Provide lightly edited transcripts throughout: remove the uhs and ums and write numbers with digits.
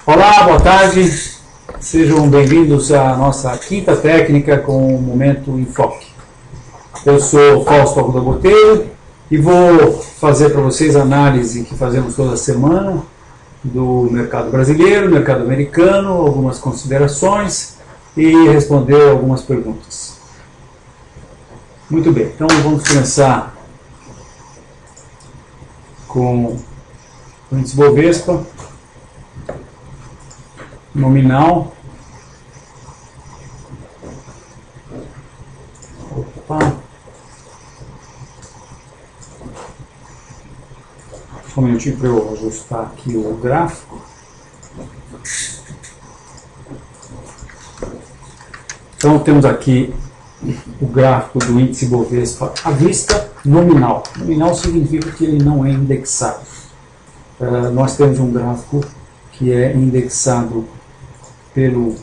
Olá, boa tarde, sejam bem-vindos à nossa quinta técnica com o Momento Enfoque. Eu sou Fausto Arruda Botelho e vou fazer para vocês a análise que fazemos toda semana do mercado brasileiro, mercado americano, algumas considerações e responder algumas perguntas. Muito bem, então vamos começar com o índice Bovespa nominal. Opa. Só um minutinho para eu ajustar aqui o gráfico. Então temos aqui o gráfico do índice Bovespa à vista nominal. Nominal significa que ele não é indexado. Nós temos um gráfico que é indexado pelo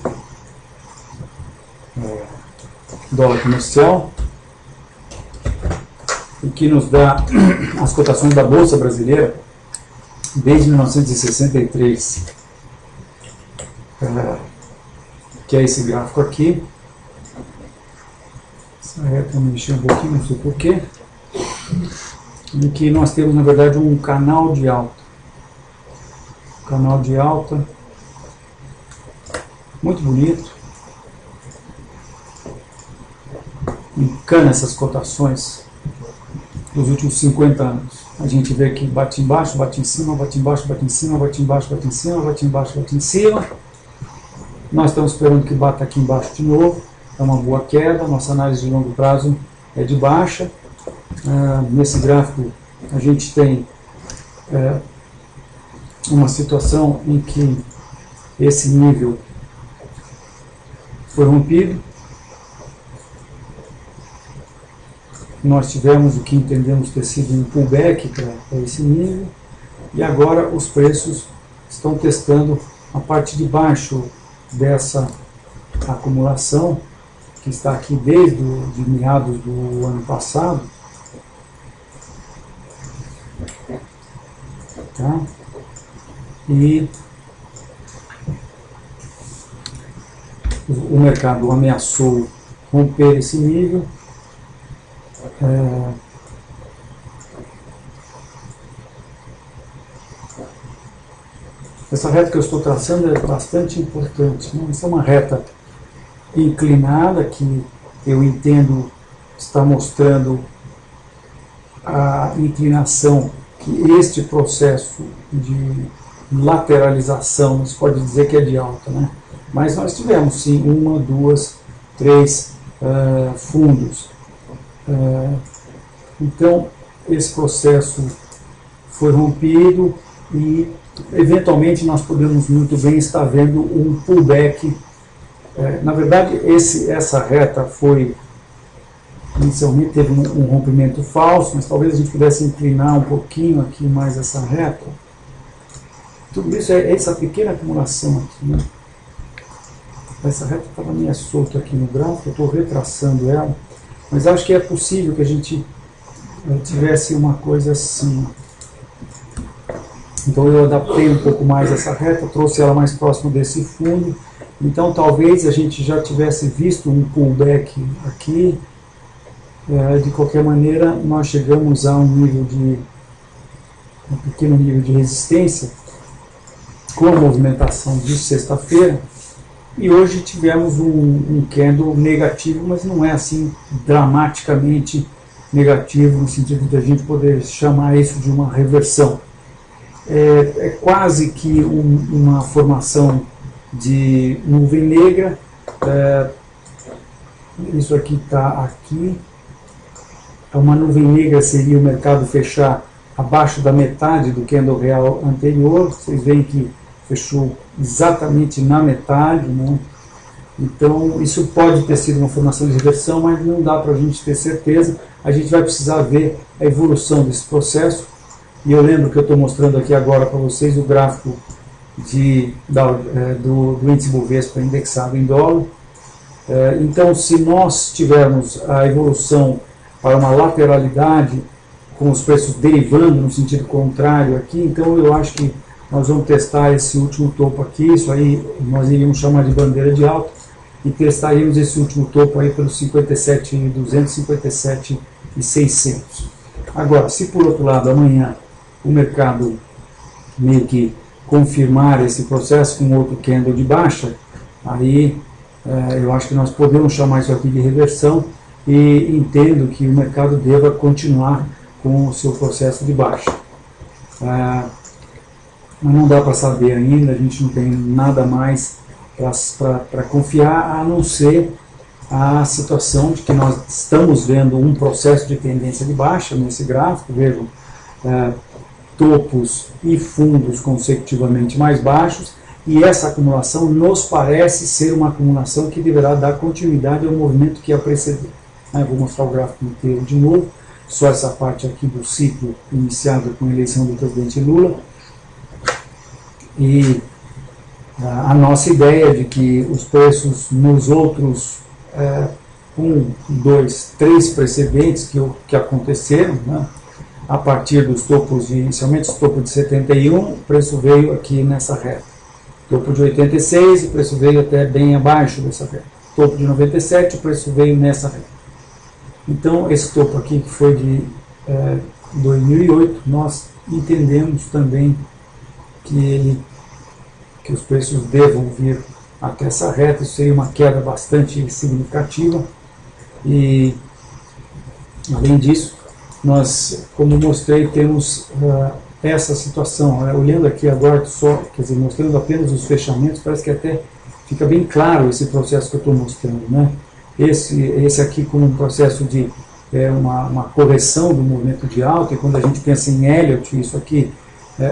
dólar comercial e que nos dá as cotações da Bolsa Brasileira desde 1963, que é esse gráfico aqui. Essa reta me mexeu um pouquinho, não sei porquê. E que nós temos, na verdade, um canal de alta. Canal de alta, muito bonito. Encana essas cotações dos últimos 50 anos. A gente vê que bate embaixo, bate em cima, bate embaixo, bate em cima, bate embaixo, bate em cima, bate embaixo, bate em cima. Nós estamos esperando que bata aqui embaixo de novo. É uma boa queda. Nossa análise de longo prazo é de baixa. Nesse gráfico a gente tem uma situação em que esse nível foi rompido. Nós tivemos o que entendemos ter sido um pullback para esse nível, e agora os preços estão testando a parte de baixo dessa acumulação, que está aqui desde de meados do ano passado. Tá? E o mercado ameaçou romper esse nível. Essa reta que eu estou traçando é bastante importante, né? Essa é uma reta inclinada que eu entendo está mostrando a inclinação que este processo de lateralização, se pode dizer que é de alta, né? Mas nós tivemos sim uma, duas, três fundos. Então esse processo foi rompido e eventualmente nós podemos muito bem estar vendo um pullback. Na verdade essa reta foi inicialmente teve um rompimento falso, mas talvez a gente pudesse inclinar um pouquinho aqui mais essa reta. Tudo isso é essa pequena acumulação aqui, né? Essa reta estava meio solta aqui no gráfico, eu estou retraçando ela, mas acho que é possível que a gente tivesse uma coisa assim. Então eu adaptei um pouco mais essa reta, trouxe ela mais próximo desse fundo. Então talvez a gente já tivesse visto um pullback aqui. De qualquer maneira, nós chegamos a um pequeno nível de resistência com a movimentação de sexta-feira, e hoje tivemos um candle negativo, mas não é assim dramaticamente negativo no sentido de a gente poder chamar isso de uma reversão. É quase que uma formação de nuvem negra. Isso aqui está aqui. Uma nuvem negra seria o mercado fechar abaixo da metade do candle real anterior. Vocês veem que fechou exatamente na metade, né? Então isso pode ter sido uma formação de reversão, mas não dá para a gente ter certeza. A gente vai precisar ver a evolução desse processo. E eu lembro que eu estou mostrando aqui agora para vocês o gráfico do índice Bovespa indexado em dólar. Então, se nós tivermos a evolução para uma lateralidade, com os preços derivando no sentido contrário aqui, então eu acho que nós vamos testar esse último topo aqui, isso aí nós iríamos chamar de bandeira de alta, e testaríamos esse último topo aí pelos 57.200, 57.600. Agora, se por outro lado amanhã o mercado meio que confirmar esse processo com outro candle de baixa, aí eu acho que nós podemos chamar isso aqui de reversão, e entendo que o mercado deva continuar com o seu processo de baixa. Mas não dá para saber ainda, a gente não tem nada mais para confiar, a não ser a situação de que nós estamos vendo um processo de tendência de baixa nesse gráfico, vejam, topos e fundos consecutivamente mais baixos, e essa acumulação nos parece ser uma acumulação que deverá dar continuidade ao movimento que a precedeu. Vou mostrar o gráfico inteiro de novo, só essa parte aqui do ciclo iniciado com a eleição do presidente Lula. E a nossa ideia de que os preços nos outros 1, 2, 3 precedentes que aconteceram, né, a partir dos topos, inicialmente o topo de 71, o preço veio aqui nessa reta. Topo de 86, o preço veio até bem abaixo dessa reta. Topo de 97, o preço veio nessa reta. Então, esse topo aqui, que foi de 2008, nós entendemos também que os preços devam vir até essa reta. Isso seria uma queda bastante significativa. E, além disso, nós, como mostrei, temos essa situação. Olhando aqui agora, quer dizer, mostrando apenas os fechamentos, parece que até fica bem claro esse processo que eu estou mostrando, né? Esse aqui como um processo de uma correção do movimento de alta, e quando a gente pensa em Elliott, isso aqui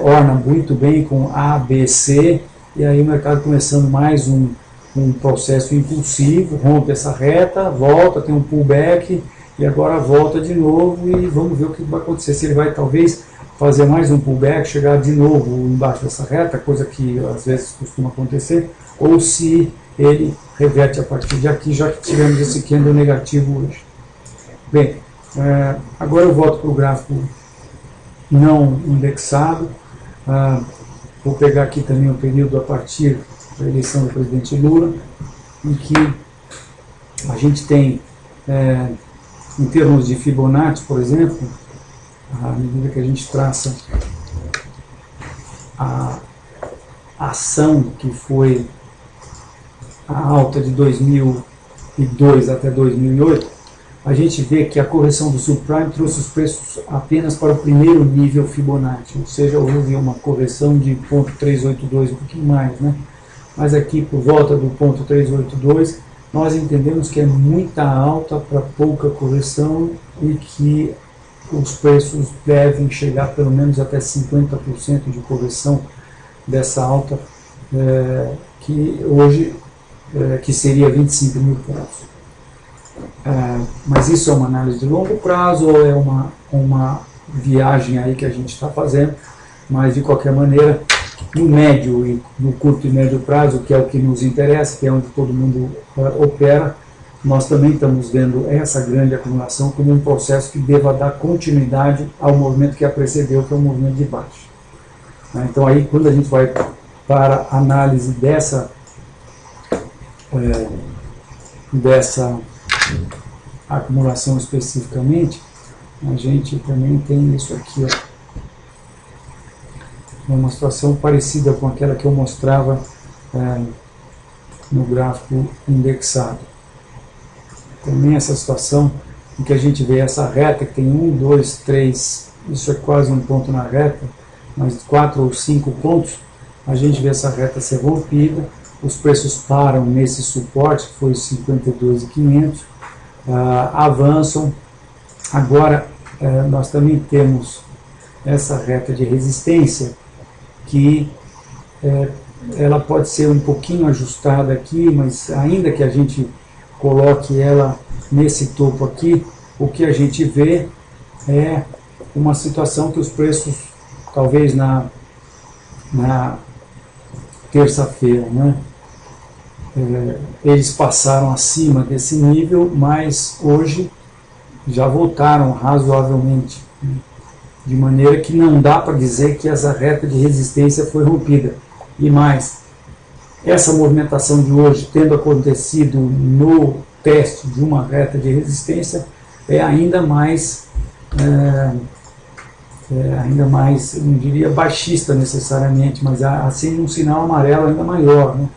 orna muito bem com A, B, C, e aí o mercado começando mais um processo impulsivo, rompe essa reta, volta, tem um pullback, e agora volta de novo, e vamos ver o que vai acontecer, se ele vai talvez fazer mais um pullback, chegar de novo embaixo dessa reta, coisa que às vezes costuma acontecer, ou se ele reverte a partir de aqui, já que tivemos esse candle negativo hoje. Bem, agora eu volto para o gráfico não indexado. Vou pegar aqui também o período a partir da eleição do presidente Lula, em que a gente tem, em termos de Fibonacci, por exemplo, à medida que a gente traça a ação que foi a alta de 2002 até 2008, a gente vê que a correção do subprime trouxe os preços apenas para o primeiro nível Fibonacci, ou seja, houve uma correção de 0,382, um pouquinho mais, né? Mas aqui por volta do 0,382, nós entendemos que é muita alta para pouca correção e que os preços devem chegar pelo menos até 50% de correção dessa alta, que hoje que seria 25 mil pontos. Mas isso é uma análise de longo prazo ou é uma viagem aí que a gente está fazendo? Mas de qualquer maneira, no médio e no curto e médio prazo, que é o que nos interessa, que é onde todo mundo opera, nós também estamos vendo essa grande acumulação como um processo que deva dar continuidade ao movimento que a precedeu, que é o movimento de baixo. Então aí, quando a gente vai para a análise dessa acumulação especificamente, a gente também tem isso aqui, é uma situação parecida com aquela que eu mostrava no gráfico indexado. Também essa situação em que a gente vê essa reta que tem 1, 2, 3, isso é quase um ponto na reta, mas 4 ou 5 pontos, a gente vê essa reta ser rompida, os preços param nesse suporte, que foi 52.500, avançam. Agora nós também temos essa reta de resistência, que ela pode ser um pouquinho ajustada aqui, mas ainda que a gente coloque ela nesse topo aqui, o que a gente vê é uma situação que os preços, talvez na terça-feira, né, eles passaram acima desse nível, mas hoje já voltaram razoavelmente. de maneira que não dá para dizer que essa reta de resistência foi rompida. E mais, essa movimentação de hoje, tendo acontecido no teste de uma reta de resistência, é ainda mais, eu não diria baixista necessariamente, mas assim um sinal amarelo ainda maior, né?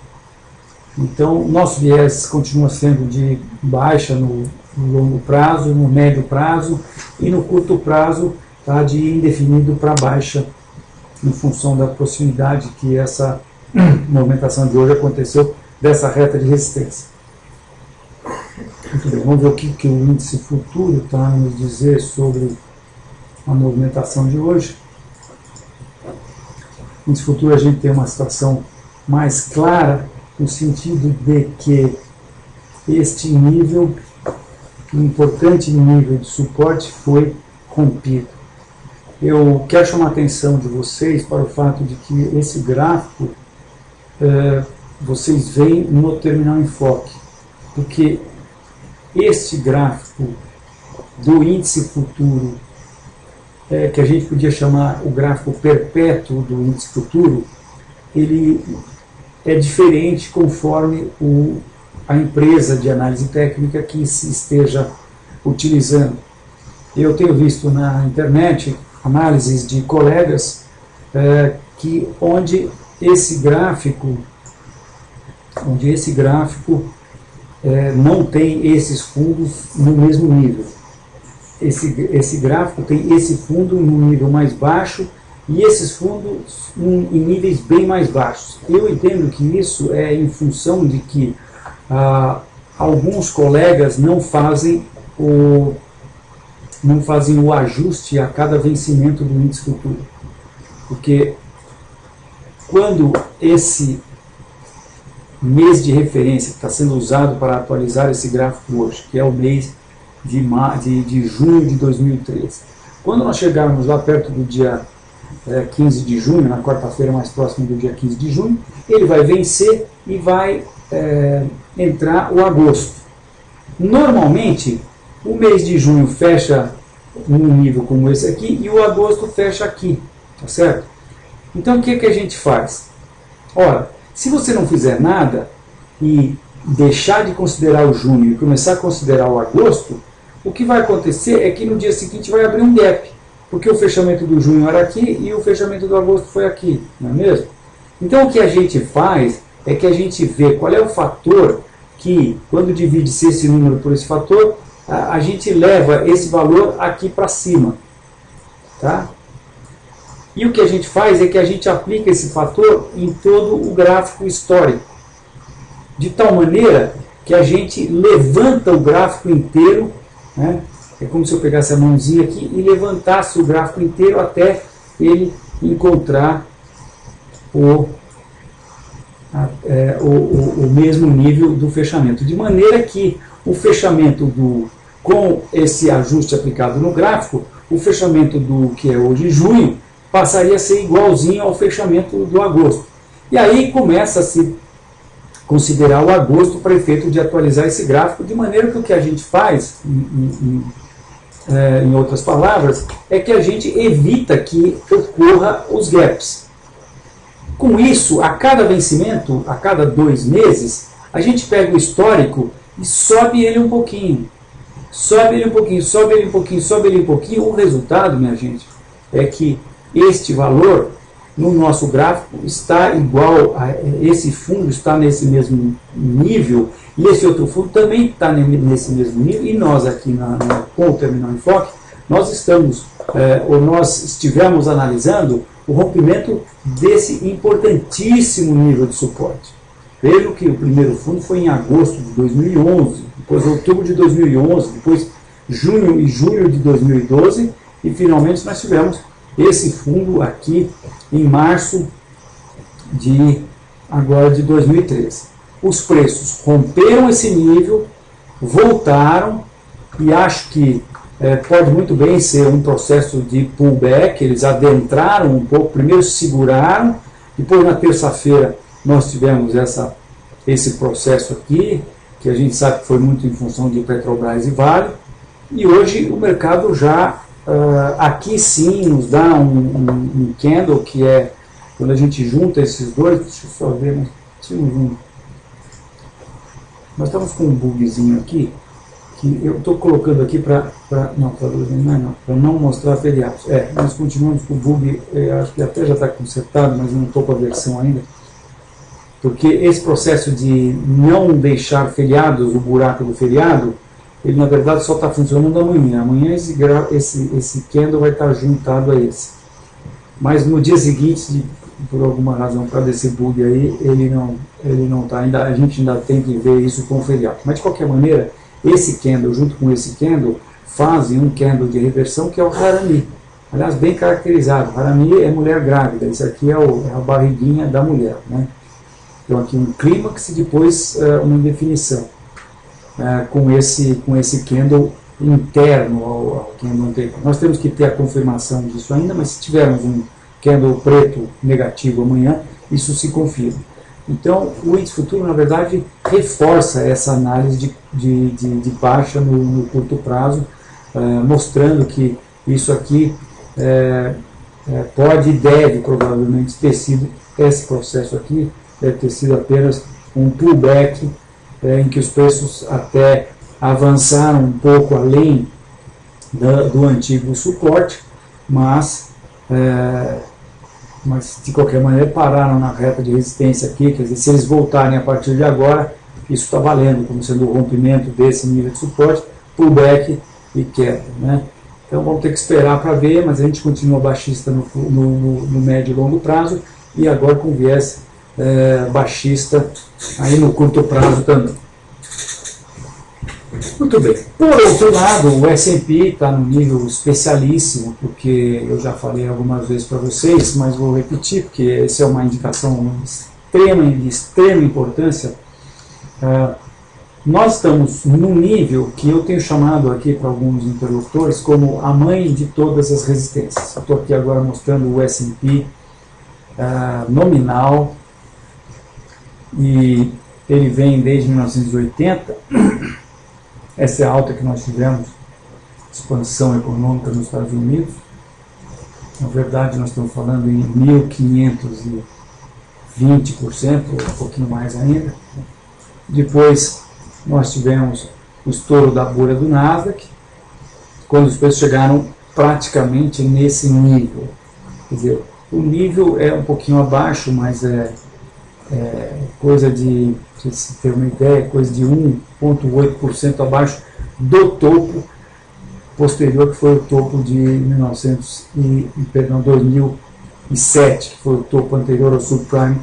Então, nosso viés continua sendo de baixa no longo prazo, no médio prazo, e no curto prazo está de indefinido para baixa, em função da proximidade que essa movimentação de hoje aconteceu dessa reta de resistência. Muito bem, vamos ver o que o índice futuro está a nos dizer sobre a movimentação de hoje. No índice futuro a gente tem uma situação mais clara, no sentido de que este nível, um importante nível de suporte, foi rompido. Eu quero chamar a atenção de vocês para o fato de que esse gráfico vocês veem no Terminal Enfoque, porque este gráfico do índice futuro, que a gente podia chamar o gráfico perpétuo do índice futuro, ele é diferente conforme a empresa de análise técnica que se esteja utilizando. Eu tenho visto na internet análises de colegas onde esse gráfico não tem esses fundos no mesmo nível. Esse gráfico tem esse fundo num nível mais baixo e esses fundos em níveis bem mais baixos. Eu entendo que isso é em função de que alguns colegas não fazem o ajuste a cada vencimento do índice futuro. Porque quando esse mês de referência que está sendo usado para atualizar esse gráfico hoje, que é o mês de junho de 2013, quando nós chegarmos lá perto do dia 15 de junho, na quarta-feira mais próxima do dia 15 de junho, ele vai vencer e vai entrar o agosto. Normalmente, o mês de junho fecha num nível como esse aqui e o agosto fecha aqui, tá certo? Então o que a gente faz? Ora, se você não fizer nada e deixar de considerar o junho e começar a considerar o agosto, o que vai acontecer é que no dia seguinte vai abrir um gap, porque o fechamento do junho era aqui e o fechamento do agosto foi aqui, não é mesmo? Então o que a gente faz é que a gente vê qual é o fator que, quando divide-se esse número por esse fator, a gente leva esse valor aqui para cima, tá? E o que a gente faz é que a gente aplica esse fator em todo o gráfico histórico, de tal maneira que a gente levanta o gráfico inteiro, né? É como se eu pegasse a mãozinha aqui e levantasse o gráfico inteiro até ele encontrar o mesmo nível do fechamento. De maneira que o fechamento com esse ajuste aplicado no gráfico, o fechamento do que é hoje junho, passaria a ser igualzinho ao fechamento do agosto. E aí começa a se considerar o agosto para efeito de atualizar esse gráfico, de maneira que o que a gente faz, em outras palavras, é que a gente evita que ocorra os gaps. Com isso, a cada vencimento, a cada 2 meses, a gente pega o histórico e sobe ele um pouquinho. Sobe ele um pouquinho, sobe ele um pouquinho, sobe ele um pouquinho. O resultado, minha gente, é que este valor no nosso gráfico está igual a esse fundo, está nesse mesmo nível, e esse outro fundo também está nesse mesmo nível, e nós aqui com o Terminal Enfoque, nós estivemos analisando o rompimento desse importantíssimo nível de suporte. Vejam que o primeiro fundo foi em agosto de 2011, depois outubro de 2011, depois junho e julho de 2012, e finalmente nós tivemos esse fundo aqui em março de 2013. Os preços romperam esse nível, voltaram, e acho que pode muito bem ser um processo de pullback. Eles adentraram um pouco, primeiro seguraram, depois na terça-feira nós tivemos esse processo aqui, que a gente sabe que foi muito em função de Petrobras e Vale, e hoje o mercado já aqui sim nos dá um candle, que é quando a gente junta esses dois. Deixa eu só ver, nós estamos com um bugzinho aqui, que eu estou colocando aqui para não mostrar feriados. Nós continuamos com o bug, acho que até já está consertado, mas não estou com a versão ainda, porque esse processo de não deixar feriados, o buraco do feriado, ele na verdade só está funcionando amanhã. Amanhã esse candle vai estar juntado a esse. Mas no dia seguinte, por alguma razão, para desse bug aí, ele não está. A gente ainda tem que ver isso com o feriado. Mas de qualquer maneira, esse candle junto com esse candle fazem um candle de reversão, que é o Harami. Aliás, bem caracterizado. Harami é mulher grávida. Isso aqui é a barriguinha da mulher, né? Então aqui um clímax e depois uma definição. Com esse candle interno ao candle anterior. Nós temos que ter a confirmação disso ainda, mas se tivermos um candle preto negativo amanhã, isso se confirma. Então, o índice futuro, na verdade, reforça essa análise de baixa no curto prazo, mostrando que isso aqui pode e deve provavelmente ter sido, esse processo aqui, deve ter sido apenas um pullback, em que os preços até avançaram um pouco além do antigo suporte, mas de qualquer maneira pararam na reta de resistência aqui. Quer dizer, se eles voltarem a partir de agora, isso está valendo como sendo o rompimento desse nível de suporte, pullback e queda, né? Então vamos ter que esperar para ver, mas a gente continua baixista no médio e longo prazo, e agora com viés baixista aí no curto prazo também. Muito bem. Por outro lado, o S&P está no nível especialíssimo, porque eu já falei algumas vezes para vocês, mas vou repetir, porque essa é uma indicação de extrema importância. Nós estamos num nível que eu tenho chamado aqui para alguns interlocutores como a mãe de todas as resistências. Eu estou aqui agora mostrando o S&P nominal, e ele vem desde 1980, essa é a alta que nós tivemos, expansão econômica nos Estados Unidos. Na verdade, nós estamos falando em 1.520%, ou um pouquinho mais ainda. Depois, nós tivemos o estouro da bolha do Nasdaq, quando os preços chegaram praticamente nesse nível. Quer dizer, o nível é um pouquinho abaixo, mas coisa de, para você ter uma ideia, coisa de 1,8% abaixo do topo posterior, que foi o topo de 2007, que foi o topo anterior ao subprime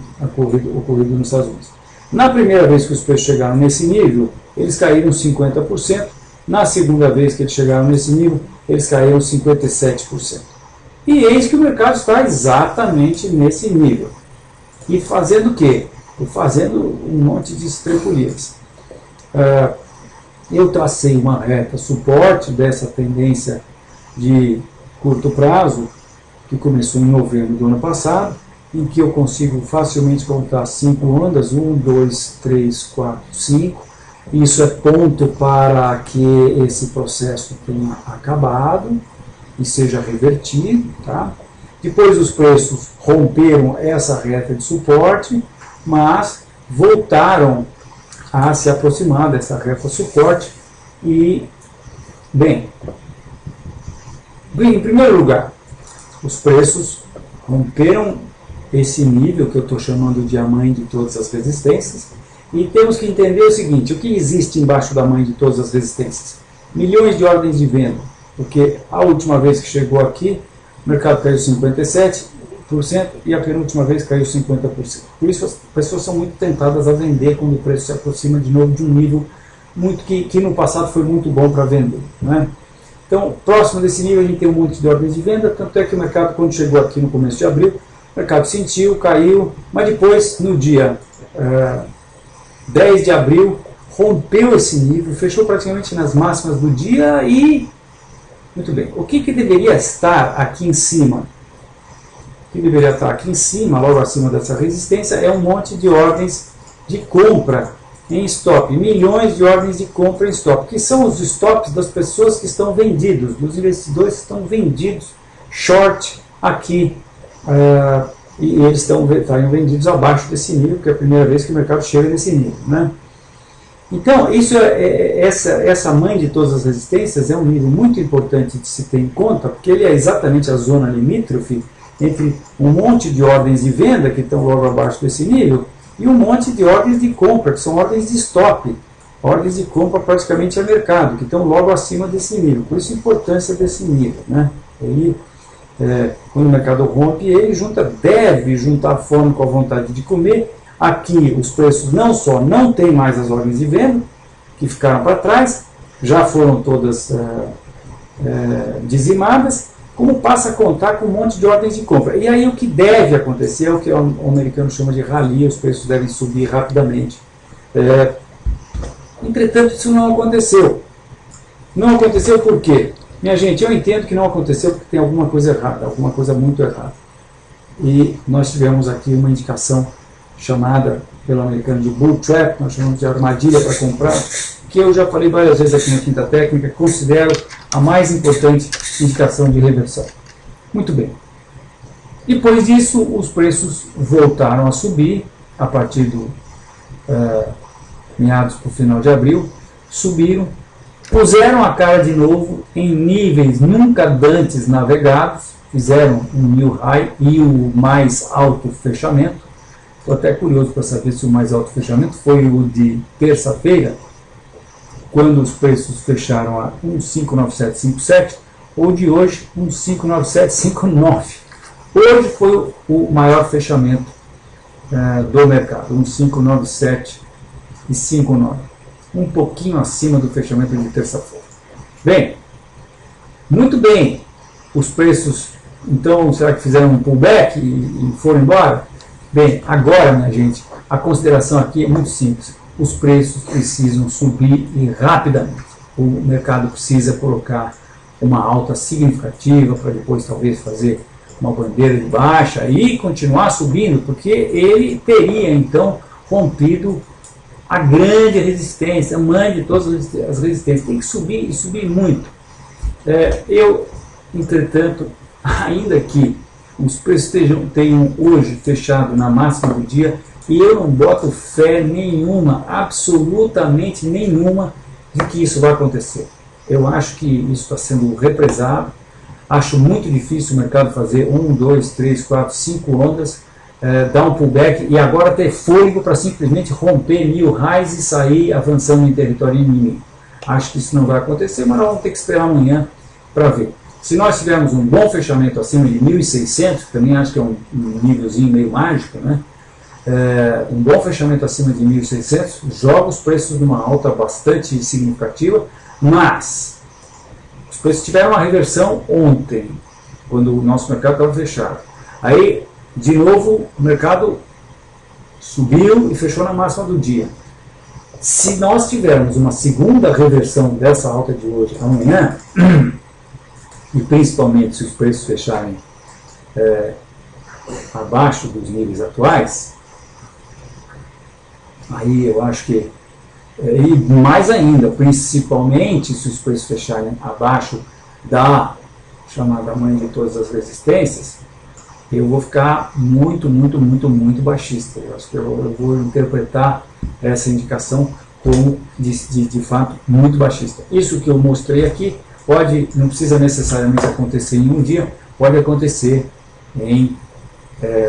ocorrido nos Estados Unidos. Na primeira vez que os preços chegaram nesse nível, eles caíram 50%. Na segunda vez que eles chegaram nesse nível, eles caíram 57%. E eis que o mercado está exatamente nesse nível. E fazendo o quê? Fazendo um monte de estrepulias. Eu tracei uma reta suporte dessa tendência de curto prazo, que começou em novembro do ano passado, em que eu consigo facilmente contar 5 ondas, 1, 2, 3, 4, 5. Isso é ponto para que esse processo tenha acabado e seja revertido, tá? Depois os preços romperam essa reta de suporte, mas voltaram a se aproximar dessa reta de suporte e, bem, em primeiro lugar, os preços romperam esse nível que eu estou chamando de a mãe de todas as resistências, e temos que entender o seguinte: o que existe embaixo da mãe de todas as resistências? Milhões de ordens de venda, porque a última vez que chegou aqui, o mercado caiu 57% e a penúltima vez caiu 50%. Por isso as pessoas são muito tentadas a vender quando o preço se aproxima de novo de um nível que no passado foi muito bom para vender, né? Então, próximo desse nível a gente tem um monte de ordens de venda, tanto é que o mercado, quando chegou aqui no começo de abril, o mercado sentiu, caiu, mas depois, no dia 10 de abril, rompeu esse nível, fechou praticamente nas máximas do dia e... Muito bem, o que deveria estar aqui em cima? O que deveria estar aqui em cima, logo acima dessa resistência, é um monte de ordens de compra em stop, milhões de ordens de compra em stop, que são os stops das pessoas que estão vendidos, dos investidores que estão vendidos short aqui, e eles estão vendidos abaixo desse nível, que é a primeira vez que o mercado chega nesse nível, né? Então, essa mãe de todas as resistências é um nível muito importante de se ter em conta, porque ele é exatamente a zona limítrofe entre um monte de ordens de venda, que estão logo abaixo desse nível, e um monte de ordens de compra, que são ordens de stop, ordens de compra praticamente a mercado, que estão logo acima desse nível. Por isso a importância desse nível, né? Ele, quando o mercado rompe, ele deve juntar a fome com a vontade de comer. Aqui os preços não só não tem mais as ordens de venda, que ficaram para trás, já foram todas dizimadas, como passa a contar com um monte de ordens de compra. E aí o que deve acontecer é o que o americano chama de rally, os preços devem subir rapidamente. Entretanto, isso não aconteceu. Não aconteceu por quê? Minha gente, eu entendo que não aconteceu porque tem alguma coisa errada, alguma coisa muito errada. E nós tivemos aqui uma indicação chamada pelo americano de bull trap, nós chamamos de armadilha para comprar, que eu já falei várias vezes aqui na Quinta Técnica, considero a mais importante indicação de reversão. Muito bem. Depois disso, os preços voltaram a subir, a partir do meados para o final de abril, subiram, puseram a cara de novo em níveis nunca antes navegados, fizeram um new high e o mais alto fechamento. Estou até curioso para saber se o mais alto fechamento foi o de terça-feira, quando os preços fecharam a 1,59757, ou de hoje 1,59759. Hoje foi o maior fechamento do mercado, 1,59759, um pouquinho acima do fechamento de terça-feira. Bem, muito bem, os preços, então, será que fizeram um pullback e foram embora? Bem, agora, minha gente, a consideração aqui é muito simples. Os preços precisam subir e rapidamente. O mercado precisa colocar uma alta significativa para depois talvez fazer uma bandeira de baixa e continuar subindo, porque ele teria então rompido a grande resistência, a mãe de todas as resistências. Tem que subir e subir muito. Eu, entretanto, ainda que os preços tenham hoje fechado na máxima do dia, e eu não boto fé nenhuma, absolutamente nenhuma, de que isso vai acontecer. Eu acho que isso está sendo represado, acho muito difícil o mercado fazer 1, 2, 3, 4, 5 ondas, dar um pullback e agora ter fôlego para simplesmente romper new highs e sair avançando em território inimigo. Acho que isso não vai acontecer, mas nós vamos ter que esperar amanhã para ver. Se nós tivermos um bom fechamento acima de 1.600, que também acho que é um nívelzinho meio mágico, né? Um bom fechamento acima de 1.600, joga os preços numa alta bastante significativa, mas os preços tiveram uma reversão ontem, quando o nosso mercado estava fechado. Aí, de novo, o mercado subiu e fechou na máxima do dia. Se nós tivermos uma segunda reversão dessa alta de hoje amanhã, e principalmente se os preços fecharem abaixo dos níveis atuais, aí eu acho que, e mais ainda, principalmente se os preços fecharem abaixo da chamada mãe de todas as resistências, eu vou ficar muito baixista. Eu acho que eu vou interpretar essa indicação como de fato muito baixista. Isso que eu mostrei aqui não precisa necessariamente acontecer em um dia, pode acontecer em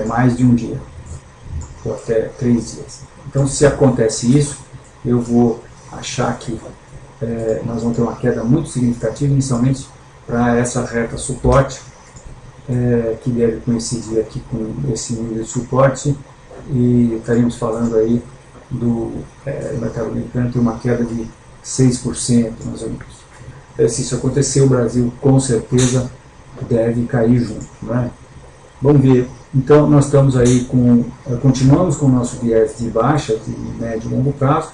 mais de um dia, ou até 3 dias. Então, se acontece isso, eu vou achar que nós vamos ter uma queda muito significativa, inicialmente para essa reta suporte, que deve coincidir aqui com esse nível de suporte, e estaríamos falando aí do mercado americano ter uma queda de 6%, mais ou menos. Se isso acontecer, o Brasil com certeza deve cair junto, né? Vamos ver. Então, nós estamos aí continuamos com o nosso viés de baixa, de médio e longo prazo,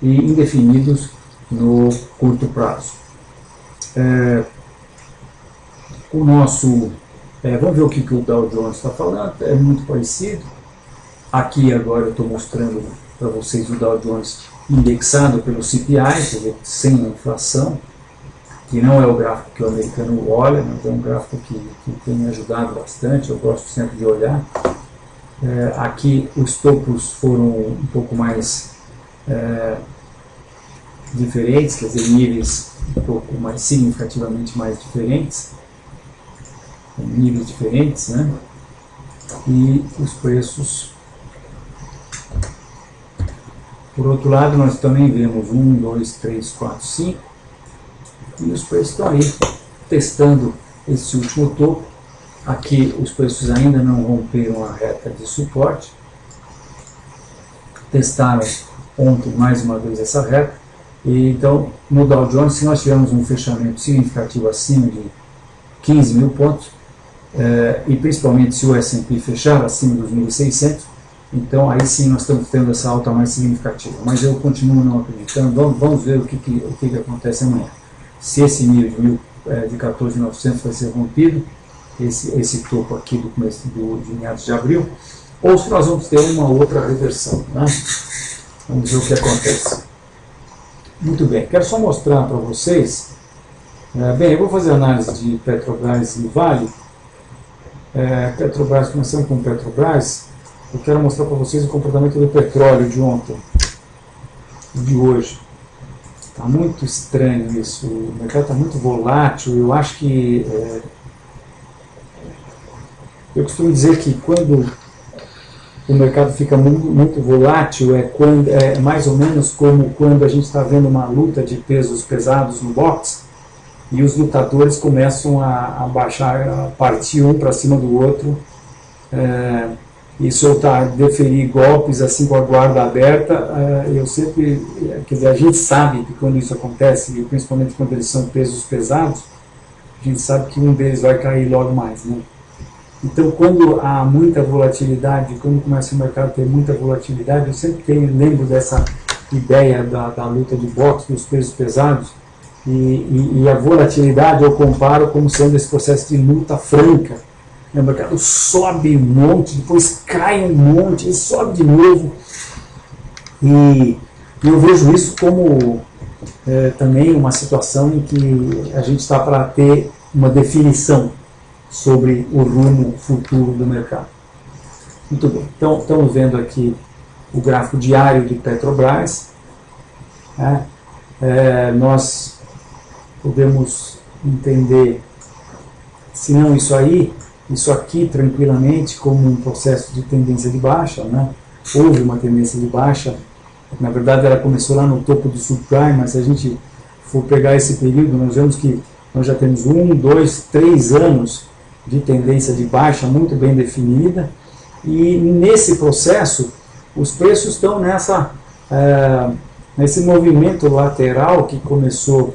e indefinidos no curto prazo. Vamos ver o que o Dow Jones está falando, é muito parecido. Aqui agora eu estou mostrando para vocês o Dow Jones indexado pelo CPI, quer dizer, sem a inflação, que não é o gráfico que o americano olha, mas é um gráfico que tem me ajudado bastante, eu gosto sempre de olhar. Aqui os topos foram um pouco mais diferentes, quer dizer, níveis um pouco mais significativamente mais diferentes, níveis diferentes, né? E os preços. Por outro lado, nós também vemos 1, 2, 3, 4, 5, e os preços estão aí testando esse último topo. Aqui os preços ainda não romperam a reta de suporte, testaram ontem mais uma vez essa reta, e então no Dow Jones, se nós tivermos um fechamento significativo acima de 15 mil pontos, e principalmente se o S&P fechar acima dos 1.600, então aí sim nós estamos tendo essa alta mais significativa, mas eu continuo não acreditando. Vamos ver o que acontece amanhã, se esse nível de 14.900 vai ser rompido, esse topo aqui do começo de meados de abril, ou se nós vamos ter uma outra reversão, né? Vamos ver o que acontece. Muito bem, quero só mostrar para vocês, bem, eu vou fazer análise de Petrobras e Vale. Petrobras, começando com Petrobras, eu quero mostrar para vocês o comportamento do petróleo de ontem e de hoje. Está muito estranho isso, o mercado está muito volátil. Eu acho que eu costumo dizer que quando o mercado fica muito volátil é mais ou menos como quando a gente está vendo uma luta de pesos pesados no boxe e os lutadores começam a baixar, a partir um para cima do outro, e soltar, deferir golpes assim com a guarda aberta. Eu sempre, quer dizer, a gente sabe que quando isso acontece, e principalmente quando eles são pesos pesados, a gente sabe que um deles vai cair logo mais, né? Então, quando há muita volatilidade, quando começa o mercado a ter muita volatilidade, eu sempre lembro dessa ideia da luta de boxe, dos pesos pesados, e a volatilidade eu comparo como sendo esse processo de luta franca. O mercado sobe um monte, depois cai um monte, e sobe de novo. E eu vejo isso como também uma situação em que a gente está para ter uma definição sobre o rumo futuro do mercado. Muito bem, então estamos vendo aqui o gráfico diário de Petrobras. Nós podemos entender, se não isso aqui tranquilamente como um processo de tendência de baixa, né? Houve uma tendência de baixa, na verdade ela começou lá no topo do subprime, mas se a gente for pegar esse período, nós vemos que nós já temos 1, 2, 3 anos de tendência de baixa muito bem definida, e nesse processo os preços estão nesse movimento lateral que começou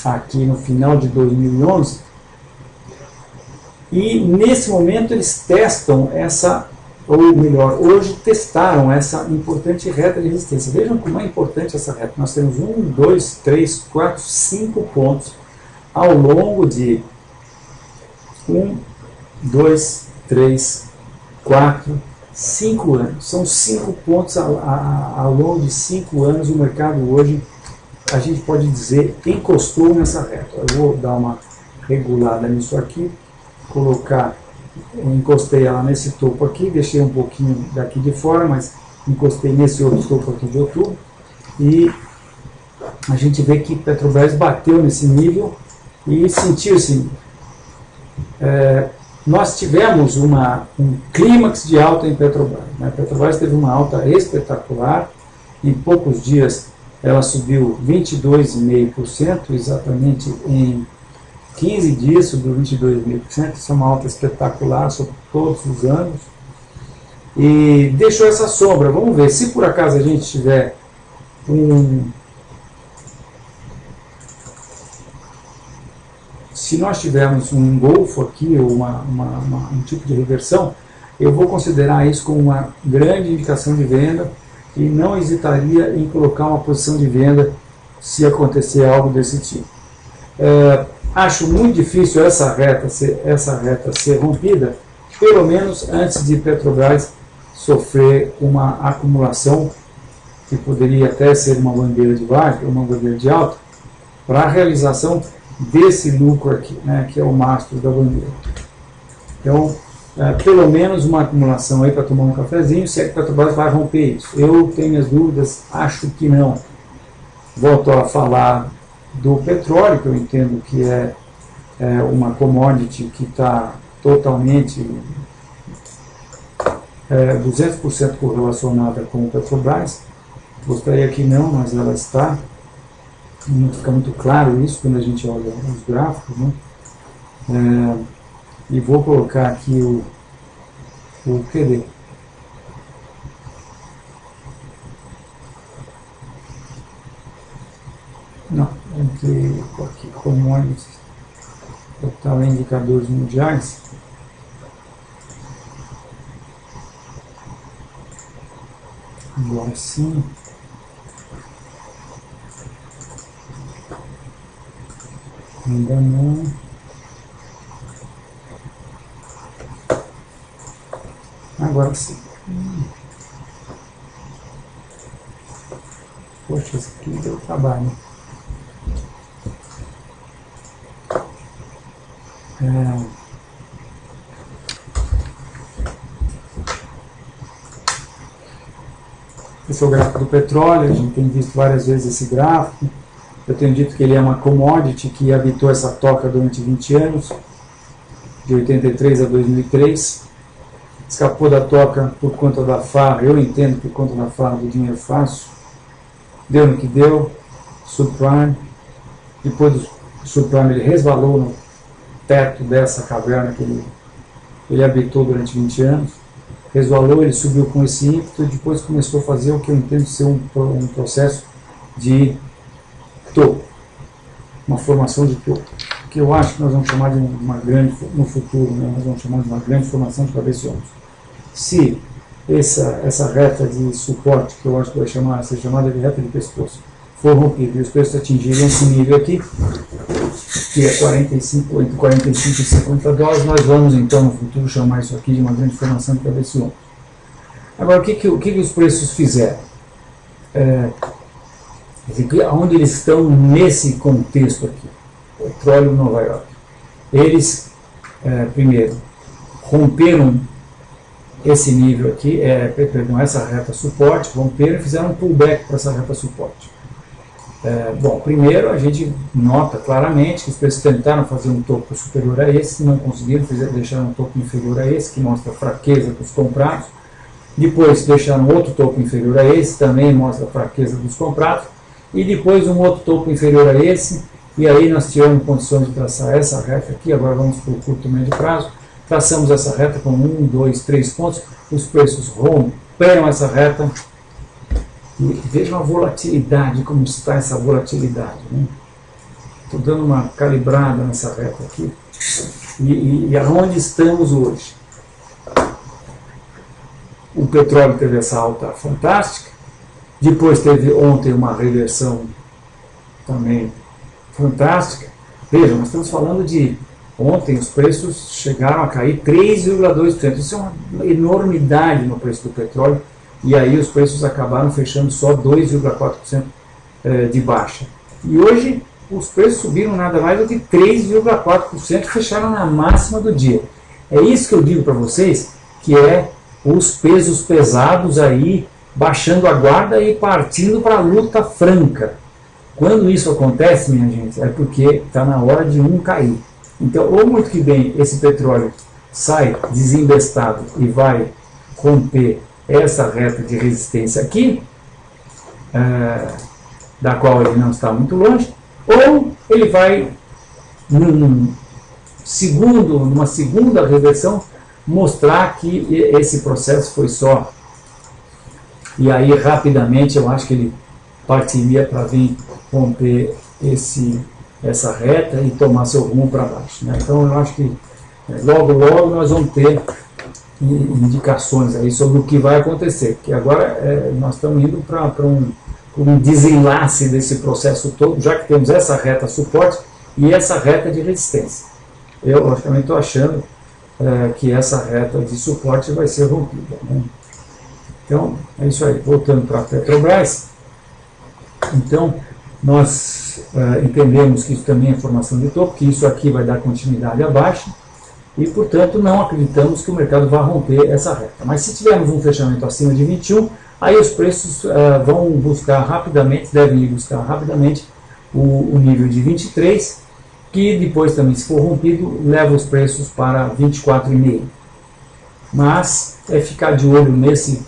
aqui no final de 2011, e nesse momento eles testam ou melhor, hoje testaram essa importante reta de resistência. Vejam como é importante essa reta. Nós temos 1, 2, 3, 4, 5 pontos ao longo de 1, 2, 3, 4, 5 anos. São 5 pontos ao longo de 5 anos. O mercado hoje, a gente pode dizer, encostou nessa reta. Eu vou dar uma regulada nisso aqui, encostei ela nesse topo aqui, deixei um pouquinho daqui de fora, mas encostei nesse outro topo aqui de outubro, e a gente vê que Petrobras bateu nesse nível e sentiu esse nível. Nós tivemos um clímax de alta em Petrobras, né? Petrobras teve uma alta espetacular, em poucos dias ela subiu 22,5%, exatamente em 15 dias subiu 22,5%, isso é uma alta espetacular sobre todos os anos, e deixou essa sombra. Vamos ver, se por acaso a gente tiver se nós tivermos um engolfo aqui, ou um tipo de reversão, eu vou considerar isso como uma grande indicação de venda, e não hesitaria em colocar uma posição de venda se acontecer algo desse tipo. Acho muito difícil essa reta ser rompida, pelo menos antes de Petrobras sofrer uma acumulação que poderia até ser uma bandeira de baixa ou uma bandeira de alta, para a realização desse lucro aqui, né, que é o mastro da bandeira. Então, pelo menos uma acumulação aí para tomar um cafezinho, se é que a Petrobras vai romper isso. Eu tenho minhas dúvidas, acho que não. Volto a falar do petróleo, que eu entendo que é uma commodity que está totalmente 200% correlacionada com o Petrobras. Gostaria que não, mas ela está. Fica muito claro isso quando a gente olha os gráficos, né? E vou colocar aqui o QD. Não, entre aqui commodities, total indicadores mundiais. Agora sim. Ainda não. Agora sim. Poxa, isso aqui deu trabalho. Esse é o gráfico do petróleo, a gente tem visto várias vezes esse gráfico. Eu tenho dito que ele é uma commodity que habitou essa toca durante 20 anos, de 83 a 2003. Escapou da toca por conta da farra, eu entendo por conta da farra do dinheiro fácil. Deu no que deu, subprime. Depois do subprime ele resvalou no teto dessa caverna que ele habitou durante 20 anos. Resvalou, ele subiu com esse ímpeto e depois começou a fazer o que eu entendo ser um processo de topo, uma formação de topo, que eu acho que nós vamos chamar de uma grande, no futuro, né, nós vamos chamar de uma grande formação de cabeça e ombros. Se essa reta de suporte, que eu acho que vai ser chamada de reta de pescoço, for rompida e os preços atingirem esse nível aqui, que é 45, entre 45 e 50 dólares, nós vamos então no futuro chamar isso aqui de uma grande formação de cabeça e ombros. Agora, o que os preços fizeram? Onde eles estão nesse contexto aqui? Petróleo, Nova York. Eles, primeiro, romperam esse nível aqui, essa reta suporte, romperam e fizeram um pullback para essa reta suporte. Bom, primeiro a gente nota claramente que os preços tentaram fazer um topo superior a esse, não conseguiram, deixaram um topo inferior a esse, que mostra a fraqueza dos comprados. Depois deixaram outro topo inferior a esse, também mostra a fraqueza dos comprados. E depois um outro topo inferior a esse, e aí nós tivemos condições de traçar essa reta aqui. Agora vamos para o curto e médio prazo. Traçamos essa reta com 1, 2, 3 pontos, os preços romperam essa reta. E vejam a volatilidade, como está essa volatilidade. Estou dando uma calibrada nessa reta aqui. E aonde estamos hoje? O petróleo teve essa alta fantástica. Depois teve ontem uma reversão também fantástica. Vejam, nós estamos falando de ontem os preços chegaram a cair 3,2%. Isso é uma enormidade no preço do petróleo. E aí os preços acabaram fechando só 2,4% de baixa. E hoje os preços subiram nada mais do que 3,4%, fecharam na máxima do dia. É isso que eu digo para vocês, que é os pesos pesados aí baixando a guarda e partindo para a luta franca. Quando isso acontece, minha gente, é porque está na hora de um cair. Então, ou muito que bem esse petróleo sai desembestado e vai romper essa reta de resistência aqui, da qual ele não está muito longe, ou ele vai, numa segunda reversão, mostrar que esse processo foi só. E aí, rapidamente, eu acho que ele partiria para vir romper essa reta e tomar seu rumo para baixo. Né? Então, eu acho que logo nós vamos ter indicações aí sobre o que vai acontecer, porque agora nós estamos indo para um desenlace desse processo todo, já que temos essa reta suporte e essa reta de resistência. Eu também estou achando que essa reta de suporte vai ser rompida. Né? Então, é isso aí. Voltando para a Petrobras, então, nós entendemos que isso também é formação de topo, que isso aqui vai dar continuidade à baixa, e, portanto, não acreditamos que o mercado vá romper essa reta. Mas se tivermos um fechamento acima de 21, aí os preços vão buscar rapidamente, devem ir buscar rapidamente o nível de 23, que depois também, se for rompido, leva os preços para 24,5. Mas é ficar de olho nesse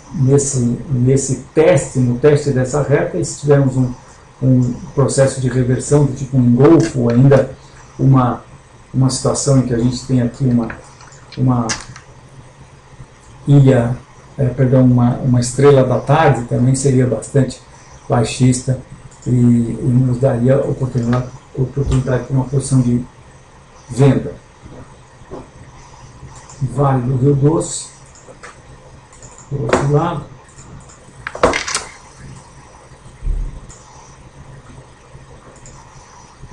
teste, no teste dessa reta, e se tivermos um processo de reversão do tipo um engolfo, ou ainda uma situação em que a gente tem aqui uma ilha, uma estrela da tarde, também seria bastante baixista e nos daria oportunidade para uma posição de venda. Vale do Rio Doce, do outro lado.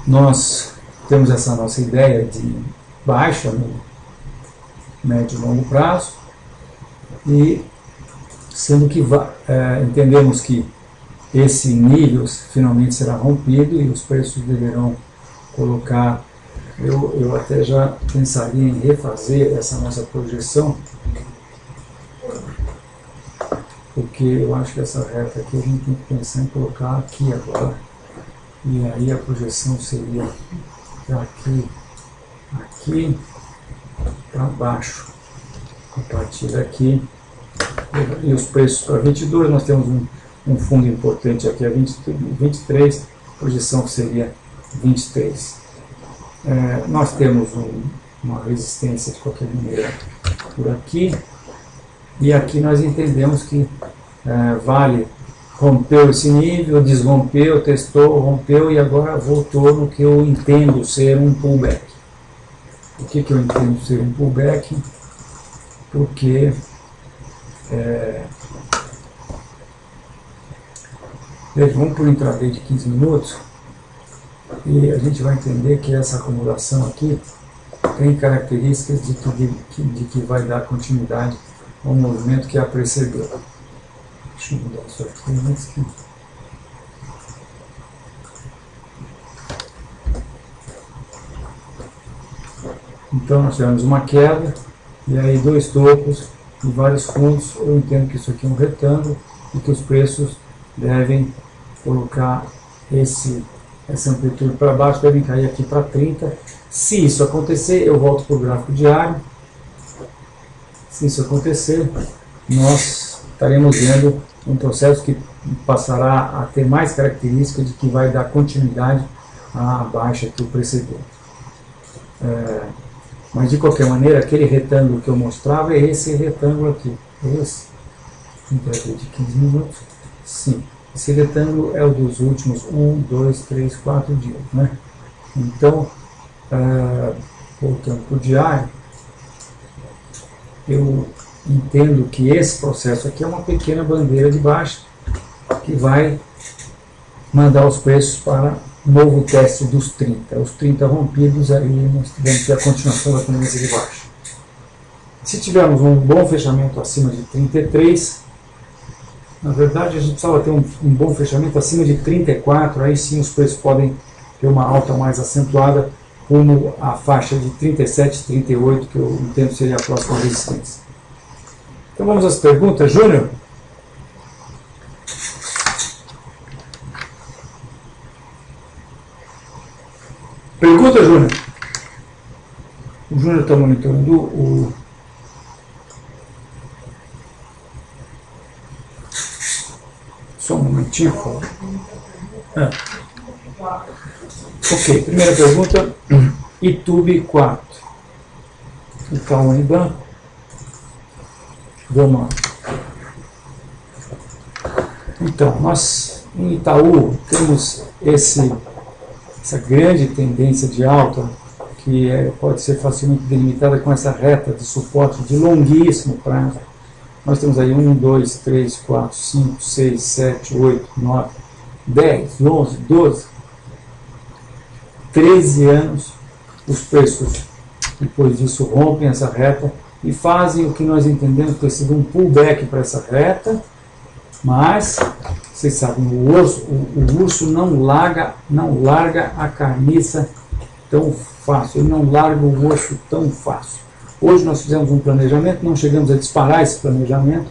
Nós temos essa nossa ideia de baixa no médio e longo prazo, e sendo que entendemos que esse nível finalmente será rompido e os preços deverão colocar. Eu até já pensaria em refazer essa nossa projeção, porque eu acho que essa reta aqui a gente tem que pensar em colocar aqui agora, e aí a projeção seria daqui aqui para baixo, a partir daqui, e os preços para 22, nós temos um fundo importante aqui a 23, a projeção seria 23. Nós temos uma resistência de qualquer maneira por aqui, e aqui nós entendemos que vale, rompeu esse nível, desrompeu, testou, rompeu e agora voltou no que eu entendo ser um pullback. O que eu entendo ser um pullback? Porque vamos para o intraday de 15 minutos, e a gente vai entender que essa acumulação aqui tem características de que vai dar continuidade ao movimento que a precedeu. Deixa eu mudar isso aqui antes que... Então nós tivemos uma queda, e aí dois topos e vários fundos. Eu entendo que isso aqui é um retângulo e que os preços devem colocar essa amplitude para baixo, devem cair aqui para 30. Se isso acontecer, eu volto para o gráfico diário. Se isso acontecer, nós estaremos vendo um processo que passará a ter mais características de que vai dar continuidade à baixa que o precedeu. Mas de qualquer maneira, aquele retângulo que eu mostrava é esse retângulo aqui. Esse intervalo de 15 minutos. Sim, esse retângulo é o dos últimos 1, 2, 3, 4 dias. Né? Então, voltando para o diário, eu entendo que esse processo aqui é uma pequena bandeira de baixa que vai mandar os preços para novo teste dos 30. Os 30 rompidos, aí nós tivemos que a continuação da tendência de baixa. Se tivermos um bom fechamento acima de 33, na verdade a gente precisava ter um bom fechamento acima de 34, aí sim os preços podem ter uma alta mais acentuada, como a faixa de 37, 38, que eu entendo seria a próxima resistência. Então vamos às perguntas, Júnior? Pergunta, Júnior? O Júnior está monitorando o... Só um momentinho, por favor. Ok, primeira pergunta, Itube 4. Itaú Unibanco. Vamos lá. Então, nós em Itaú temos essa grande tendência de alta, que pode ser facilmente delimitada com essa reta de suporte de longuíssimo prazo. Nós temos aí 1, 2, 3, 4, 5, 6, 7, 8, 9, 10, 11, 12, 13 anos. Os preços, depois disso, rompem essa reta e fazem o que nós entendemos ter sido um pullback para essa reta, Mas, vocês sabem, o urso não larga a carniça tão fácil, ele não larga o osso tão fácil. Hoje nós fizemos um planejamento, não chegamos a disparar esse planejamento,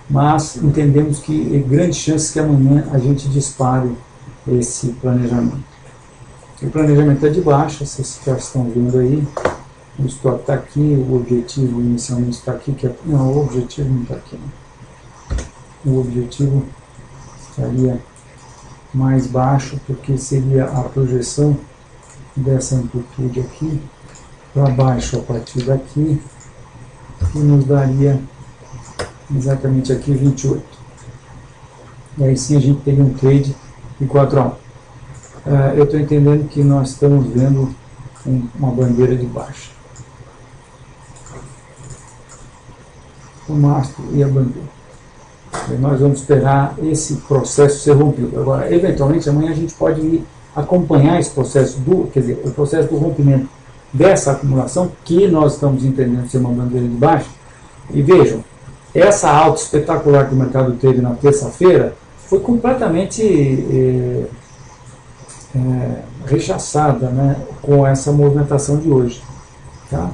mas entendemos que é grande chance que amanhã a gente dispare esse planejamento. O planejamento é de baixa, vocês já estão vendo aí, o stop está aqui, o objetivo inicialmente está aqui, não, o objetivo não está aqui, não. O objetivo estaria mais baixo, porque seria a projeção dessa amplitude aqui para baixo a partir daqui, que nos daria exatamente aqui 28. E aí sim a gente teria um trade de 4 a 1. Eu estou entendendo que nós estamos vendo uma bandeira de baixa. O mastro e a bandeira. E nós vamos esperar esse processo ser rompido. Agora, eventualmente, amanhã a gente pode ir acompanhar esse processo o processo do rompimento dessa acumulação, que nós estamos entendendo ser uma bandeira de baixa. E vejam, essa alta espetacular que o mercado teve na terça-feira foi completamente rechaçada, né, com essa movimentação de hoje. Tá?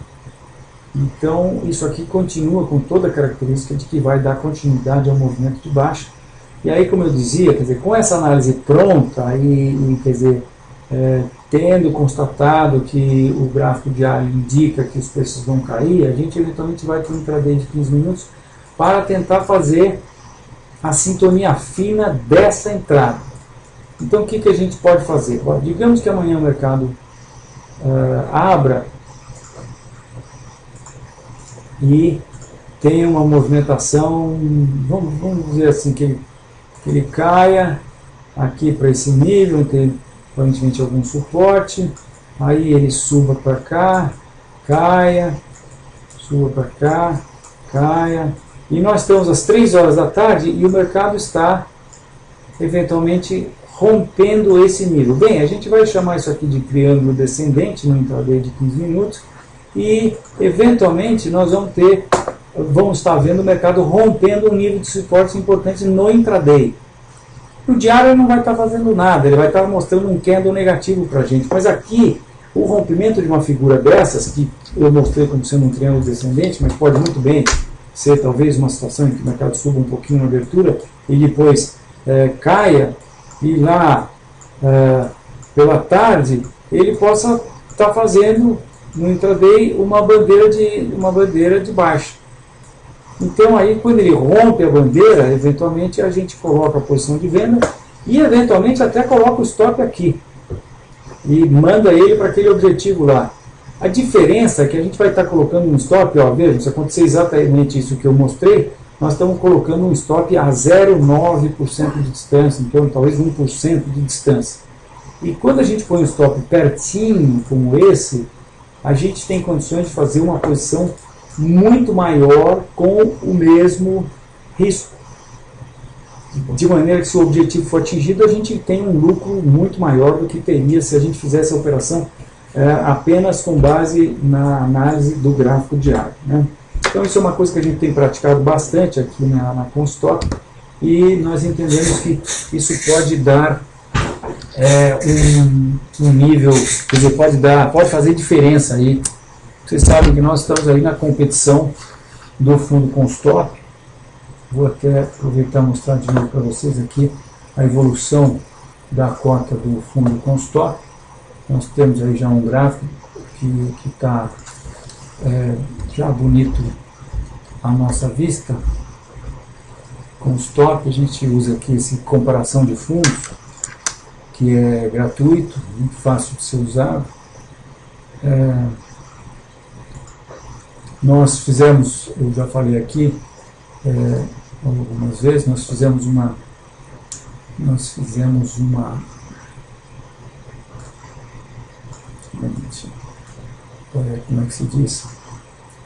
Então, isso aqui continua com toda a característica de que vai dar continuidade ao movimento de baixa. E aí, como eu dizia, quer dizer, com essa análise pronta e quer dizer, tendo constatado que o gráfico diário indica que os preços vão cair, a gente eventualmente vai para um intraday de 15 minutos para tentar fazer a sintonia fina dessa entrada. Então, o que a gente pode fazer? Bom, digamos que amanhã o mercado abra e tenha uma movimentação, vamos dizer assim, que ele caia aqui para esse nível, tem aparentemente algum suporte, aí ele suba para cá, caia, suba para cá, caia, e nós estamos às 3 horas da tarde e o mercado está eventualmente rompendo esse nível. Bem, a gente vai chamar isso aqui de triângulo descendente no intraday de 15 minutos e eventualmente nós vamos estar vendo o mercado rompendo um nível de suporte importante no intraday. No diário ele não vai estar fazendo nada, ele vai estar mostrando um candle negativo para a gente, mas aqui o rompimento de uma figura dessas, que eu mostrei como sendo um triângulo descendente, mas pode muito bem ser talvez uma situação em que o mercado suba um pouquinho na abertura e depois caia, e lá pela tarde ele possa estar fazendo no intraday uma bandeira de baixa. Então aí quando ele rompe a bandeira, eventualmente a gente coloca a posição de venda e eventualmente até coloca o stop aqui e manda ele para aquele objetivo lá. A diferença é que a gente vai estar colocando um stop, ó, veja, se acontecer exatamente isso que eu mostrei, nós estamos colocando um stop a 0,9% de distância, então talvez 1% de distância. E quando a gente põe um stop pertinho como esse, a gente tem condições de fazer uma posição muito maior com o mesmo risco. De maneira que se o objetivo for atingido, a gente tem um lucro muito maior do que teria se a gente fizesse a operação apenas com base na análise do gráfico diário, né? Então isso é uma coisa que a gente tem praticado bastante aqui na Constop e nós entendemos que isso pode dar um nível, quer dizer, pode fazer diferença aí. Vocês sabem que nós estamos aí na competição do fundo Constop. Vou até aproveitar e mostrar de novo para vocês aqui a evolução da cota do fundo Constop. Nós temos aí já um gráfico que está já bonito à nossa vista. Constop, a gente usa aqui esse comparação de fundos, que é gratuito, muito fácil de ser usado. Nós fizemos, eu já falei aqui algumas vezes, nós fizemos uma como é que se diz?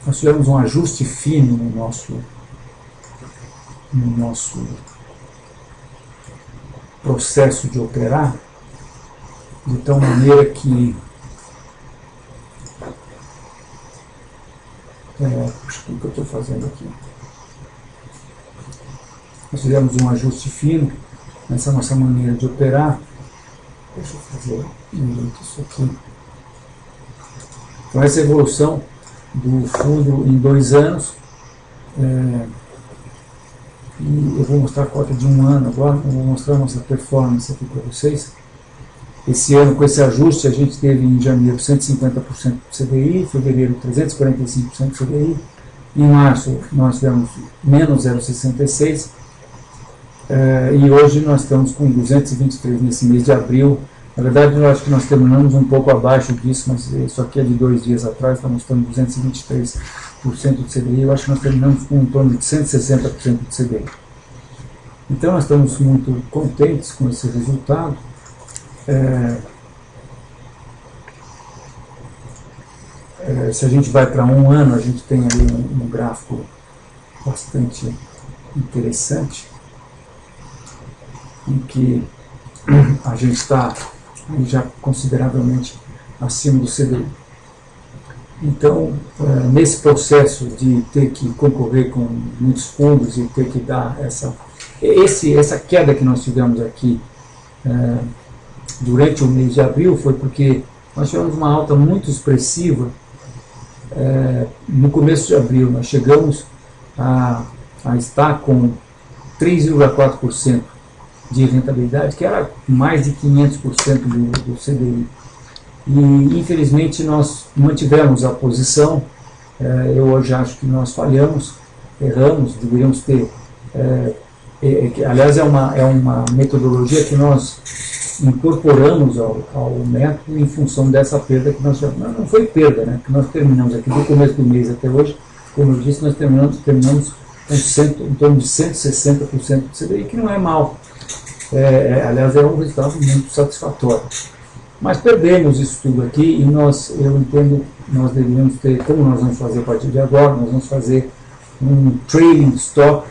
Nós fizemos um ajuste fino no nosso processo de operar, de tal maneira que o que eu estou fazendo aqui? nós fizemos um ajuste fino nessa nossa maneira de operar. Deixa eu fazer isso aqui. Então essa evolução do fundo em 2 anos, e eu vou mostrar a cota de 1 ano agora, eu vou mostrar a nossa performance aqui para vocês. Esse ano, com esse ajuste, a gente teve em janeiro 150% do CDI, em fevereiro 345% do CDI, em março nós tivemos menos 0,66%, e hoje nós estamos com 223 nesse mês de abril. Na verdade, eu acho que nós terminamos um pouco abaixo disso, mas isso aqui é de 2 dias atrás, está mostrando 223% do CDI, eu acho que nós terminamos com em torno de 160% do CDI. Então nós estamos muito contentes com esse resultado. Se a gente vai para 1 ano, a gente tem ali um gráfico bastante interessante, em que a gente está já consideravelmente acima do CDI. Então, nesse processo de ter que concorrer com muitos fundos e ter que dar essa queda que nós tivemos aqui durante o mês de abril, foi porque nós tivemos uma alta muito expressiva no começo de abril. Nós chegamos a estar com 3,4% de rentabilidade, que era mais de 500% do CDI. E infelizmente nós mantivemos a posição. Eu hoje acho que nós falhamos, erramos, deveríamos ter. Aliás, é uma metodologia que nós incorporamos ao método em função dessa perda que nós tivemos. Não foi perda, né? Que nós terminamos aqui do começo do mês até hoje, como eu disse, nós terminamos com em torno de 160% do CDI, que não é mal. Aliás, é um resultado muito satisfatório. Mas perdemos isso tudo aqui e eu entendo, nós deveríamos ter, como nós vamos fazer a partir de agora, nós vamos fazer um trading stop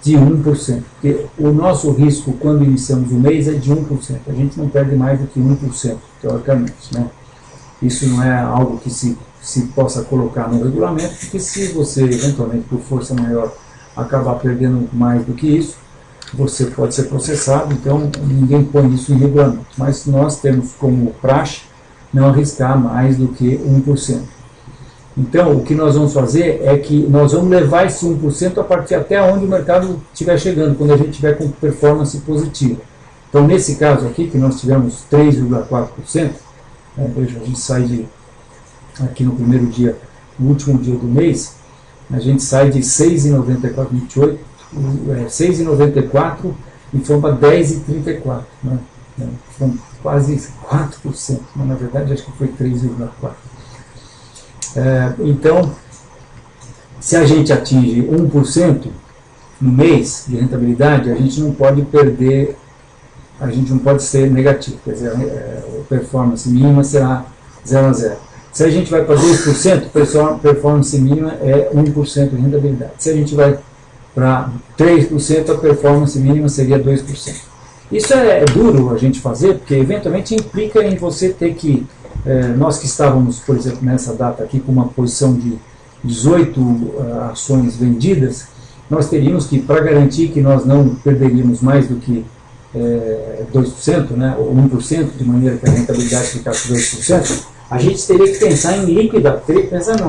de 1%, porque o nosso risco quando iniciamos o mês é de 1%, a gente não perde mais do que 1%, teoricamente, né? Isso não é algo que se possa colocar no regulamento, porque se você eventualmente por força maior acabar perdendo mais do que isso, você pode ser processado, então ninguém põe isso em regulamento, mas nós temos como praxe não arriscar mais do que 1%. Então, o que nós vamos fazer é que nós vamos levar esse 1% a partir até onde o mercado estiver chegando, quando a gente tiver com performance positiva. Então, nesse caso aqui, que nós tivemos 3,4%, veja, a gente sai aqui no primeiro dia, no último dia do mês, a gente sai de 6,9428, 6,94 e foi para 10,34, né? Foi quase 4%, mas na verdade acho que foi 3,4%. Então, se a gente atinge 1% no mês de rentabilidade, a gente não pode perder, a gente não pode ser negativo, quer dizer, a performance mínima será 0 a 0. Se a gente vai para 2%, a performance mínima é 1% de rentabilidade. Se a gente vai para 3%, a performance mínima seria 2%. Isso é duro a gente fazer, porque eventualmente implica em você ter que, nós que estávamos, por exemplo, nessa data aqui com uma posição de 18 ações vendidas, nós teríamos que, para garantir que nós não perderíamos mais do que 2%, né, ou 1%, de maneira que a rentabilidade ficasse 2%, a gente teria que pensar em liquidar.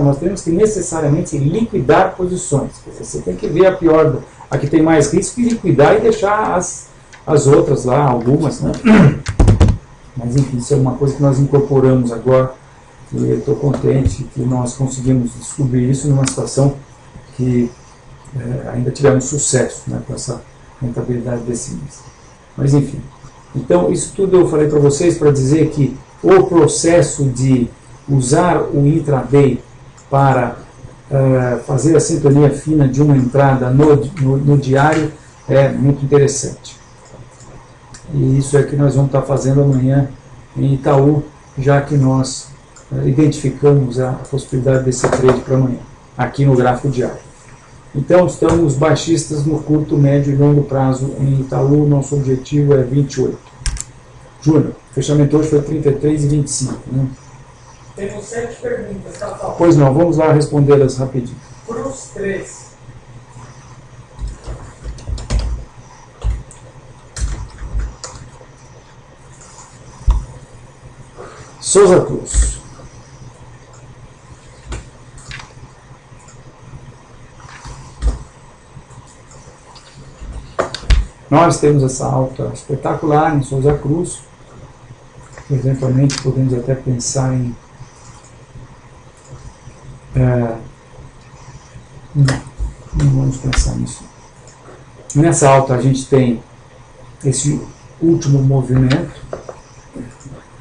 Nós temos que necessariamente liquidar posições. Você tem que ver a que tem mais risco e liquidar e deixar as outras lá, algumas, né? Mas enfim, isso é uma coisa que nós incorporamos agora e eu estou contente que nós conseguimos descobrir isso numa situação que ainda tivemos sucesso, né, com essa rentabilidade desse mês. Mas enfim, então isso tudo eu falei para vocês para dizer que o processo de usar o intraday para fazer a sintonia fina de uma entrada no diário é muito interessante. E isso é que nós vamos estar fazendo amanhã em Itaú, já que nós identificamos a possibilidade desse trade para amanhã, aqui no gráfico diário. Então, estamos baixistas no curto, médio e longo prazo em Itaú, nosso objetivo é 28. Júnior, o fechamento hoje foi 33,25. Né? Temos 7 perguntas, tá, Paulo? Pois não, vamos lá respondê-las rapidinho. Para os 3. Souza Cruz. Nós temos essa alta espetacular em Souza Cruz. Eventualmente podemos até pensar em... não vamos pensar nisso. Nessa alta a gente tem esse último movimento,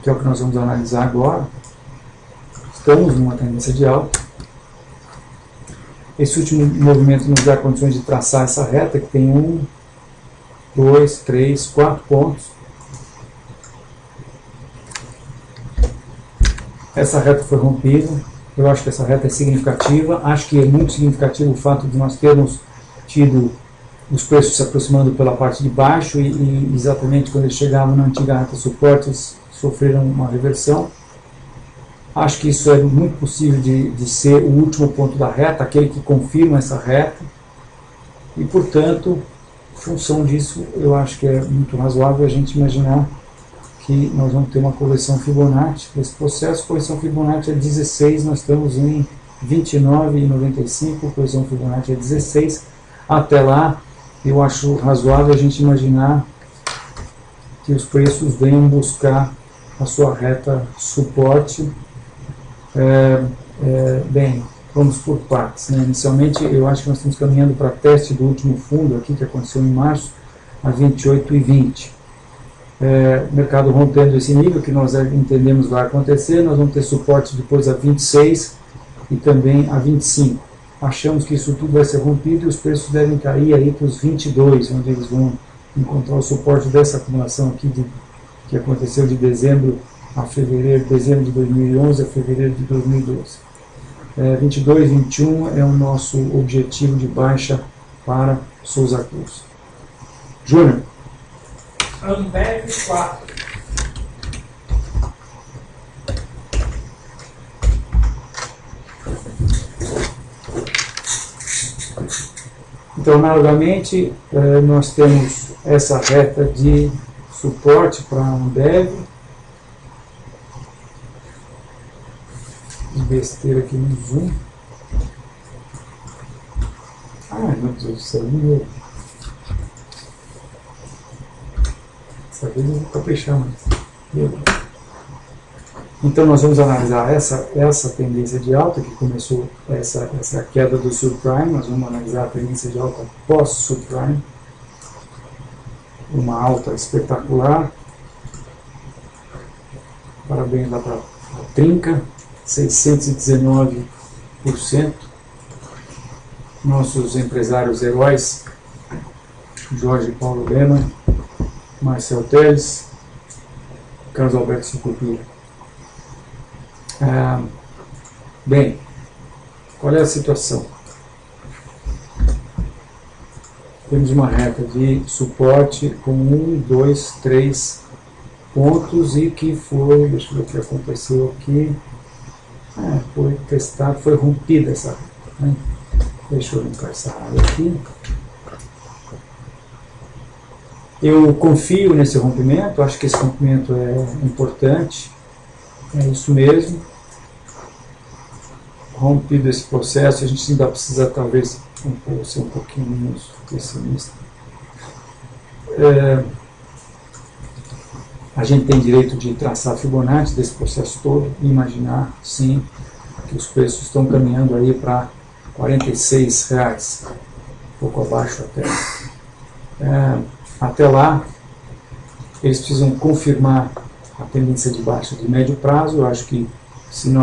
que é o que nós vamos analisar agora. Estamos numa tendência de alta. Esse último movimento nos dá condições de traçar essa reta, que tem 1, 2, 3, 4 pontos. Essa reta foi rompida. Eu acho que essa reta é significativa. Acho que é muito significativo o fato de nós termos tido os preços se aproximando pela parte de baixo e exatamente quando eles chegavam na antiga reta suportes, sofreram uma reversão. Acho que isso é muito possível de ser o último ponto da reta, aquele que confirma essa reta. E, portanto, em função disso, eu acho que é muito razoável a gente imaginar que nós vamos ter uma correção Fibonacci. Esse processo, correção Fibonacci é 16, nós estamos em 29,95, correção Fibonacci é 16. Até lá, eu acho razoável a gente imaginar que os preços venham buscar a sua reta suporte. Bem, vamos por partes, né? Inicialmente, eu acho que nós estamos caminhando para teste do último fundo aqui, que aconteceu em março, a 28,20. Mercado rompendo esse nível, que nós entendemos vai acontecer, nós vamos ter suporte depois a 26 e também a 25. Achamos que isso tudo vai ser rompido e os preços devem cair aí para os 22, onde eles vão encontrar o suporte dessa acumulação aqui que aconteceu de dezembro a fevereiro, dezembro de 2011 a fevereiro de 2012. 22, 21 é o nosso objetivo de baixa para Souza Cruz. Júnior. Ambev 4. Então, analogamente, nós temos essa reta de suporte para a Ambev. Besteira aqui no zoom. Ai, meu Deus do céu, meu. Dessa vez eu vou caprichar mais. Então nós vamos analisar essa tendência de alta que começou, essa queda do subprime. Nós vamos analisar a tendência de alta pós-subprime. Uma alta espetacular. Parabéns lá para a Trinca. 619%. Nossos empresários heróis, Jorge Paulo Lema, Marcel Teles, Carlos Alberto Sucupira. Bem, qual é a situação? Temos uma reta de suporte com 1, 2, 3 pontos e que foi, deixa eu ver o que aconteceu aqui. Foi testado, foi rompida essa reta, né? Deixa eu limpar essa área aqui. Eu confio nesse rompimento, acho que esse rompimento é importante, é isso mesmo. Rompido esse processo, a gente ainda precisa talvez ser um pouquinho menos pessimista. A gente tem direito de traçar Fibonacci desse processo todo e imaginar, sim, que os preços estão caminhando aí para R$46, um pouco abaixo até. Até lá, eles precisam confirmar a tendência de baixa de médio prazo. Eu acho que se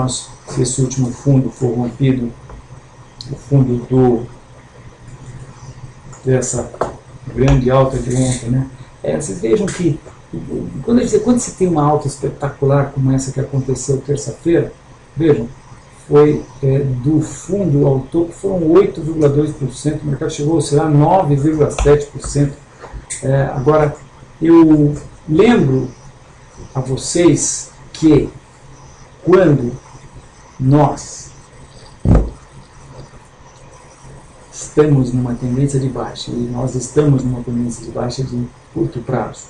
esse último fundo for rompido, o fundo dessa grande alta de ontem, né? Vocês vejam que quando você tem uma alta espetacular como essa que aconteceu terça-feira, vejam, foi do fundo ao topo foram 8,2%, o mercado chegou a oscilar 9,7%. Agora, eu lembro a vocês que quando nós estamos numa tendência de baixa, e nós estamos numa tendência de baixa de curto prazo,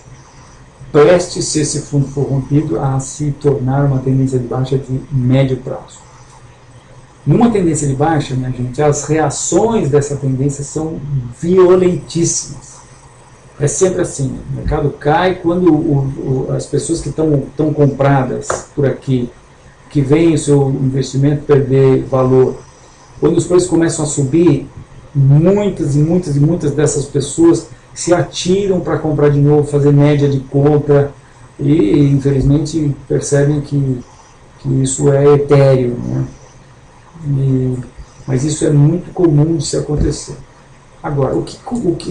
preste, se esse fundo for rompido, a se tornar uma tendência de baixa de médio prazo. Numa tendência de baixa, minha gente, as reações dessa tendência são violentíssimas. É sempre assim, o mercado cai quando as pessoas que estão compradas por aqui, que veem o seu investimento perder valor, quando os preços começam a subir, muitas dessas pessoas se atiram para comprar de novo, fazer média de compra e infelizmente percebem que isso é etéreo, né? Mas isso é muito comum de se acontecer. Agora,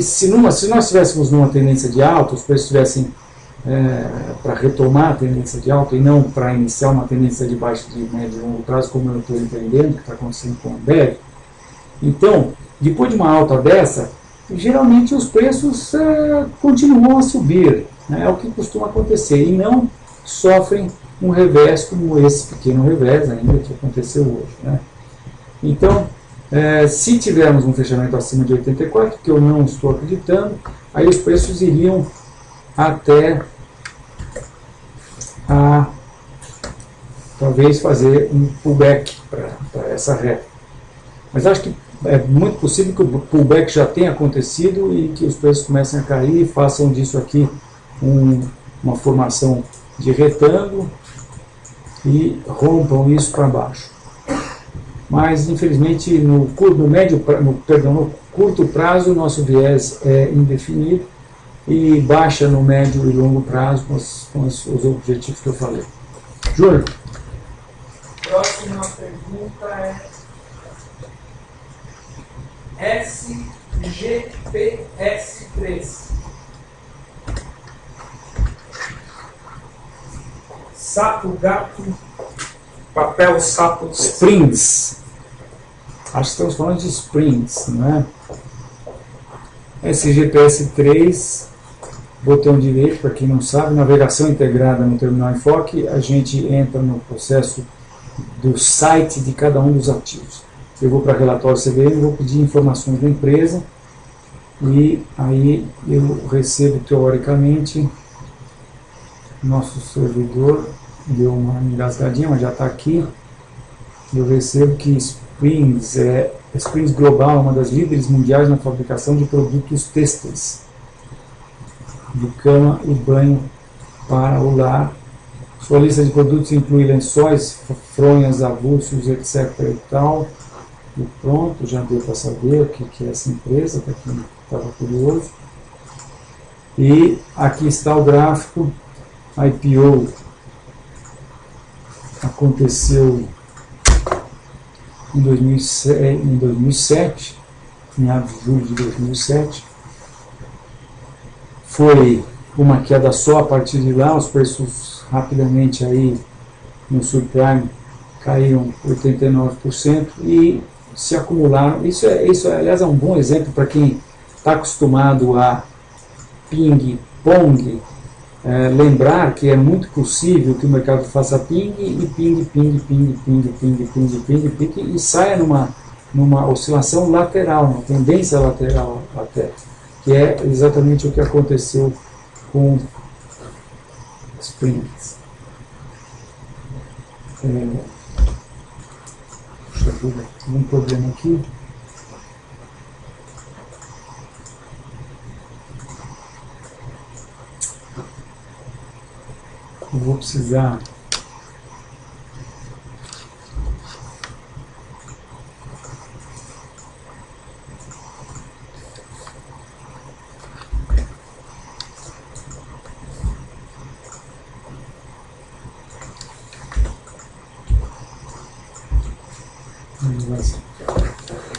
se nós estivéssemos numa tendência de alta, os preços estivessem para retomar a tendência de alta e não para iniciar uma tendência de baixa de médio e longo prazo, como eu estou entendendo que está acontecendo com o Ambev, então, depois de uma alta dessa, geralmente os preços continuam a subir, né? É o que costuma acontecer, e não sofrem um revés como esse pequeno revés ainda que aconteceu hoje, né? Então, se tivermos um fechamento acima de 84, que eu não estou acreditando, aí os preços iriam até talvez fazer um pullback para essa reta. Mas acho que é muito possível que o pullback já tenha acontecido e que os preços comecem a cair e façam disso aqui uma formação de retângulo e rompam isso para baixo. Mas, infelizmente, no curto prazo, o nosso viés é indefinido e baixa no médio e longo prazo com os objetivos que eu falei. Júlio? Próxima pergunta é SGPS3. Sapo, gato, papel, sapo, Springs. Acho que estamos falando de Springs, não é? SGPS3, botão direito, para quem não sabe, navegação integrada no terminal Enfoque, a gente entra no processo do site de cada um dos ativos. Eu vou para relatório CVM, vou pedir informações da empresa e aí eu recebo teoricamente, nosso servidor deu uma engasgadinha, mas já está aqui, eu recebo que Springs Global é uma das líderes mundiais na fabricação de produtos têxteis, de cama e banho para o lar. Sua lista de produtos inclui lençóis, fronhas, avulsos, etc. e tal. E pronto, já deu para saber o que é essa empresa, para quem estava curioso. E aqui está o gráfico. IPO aconteceu em 2007, meados de julho de 2007. Foi uma queda só a partir de lá, os preços rapidamente aí no subprime caíram 89% e se acumularam. Isso aliás, é um bom exemplo para quem está acostumado a ping-pong, lembrar que é muito possível que o mercado faça ping e ping e saia numa oscilação lateral, uma tendência lateral até, que é exatamente o que aconteceu com Springs. Puxa vida, tem um problema aqui. Eu vou precisar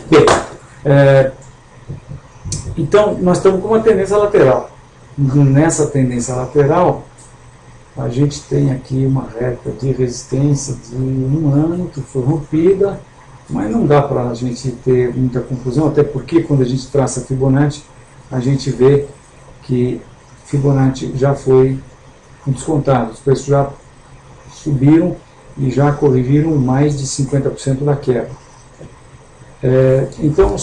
bem, então nós estamos com uma tendência lateral. Nessa tendência lateral a gente tem aqui uma reta de resistência de 1 ano que foi rompida, mas não dá para a gente ter muita conclusão, até porque quando a gente traça Fibonacci, a gente vê que Fibonacci já foi descontado, os preços já subiram e já corrigiram mais de 50% da queda. Então,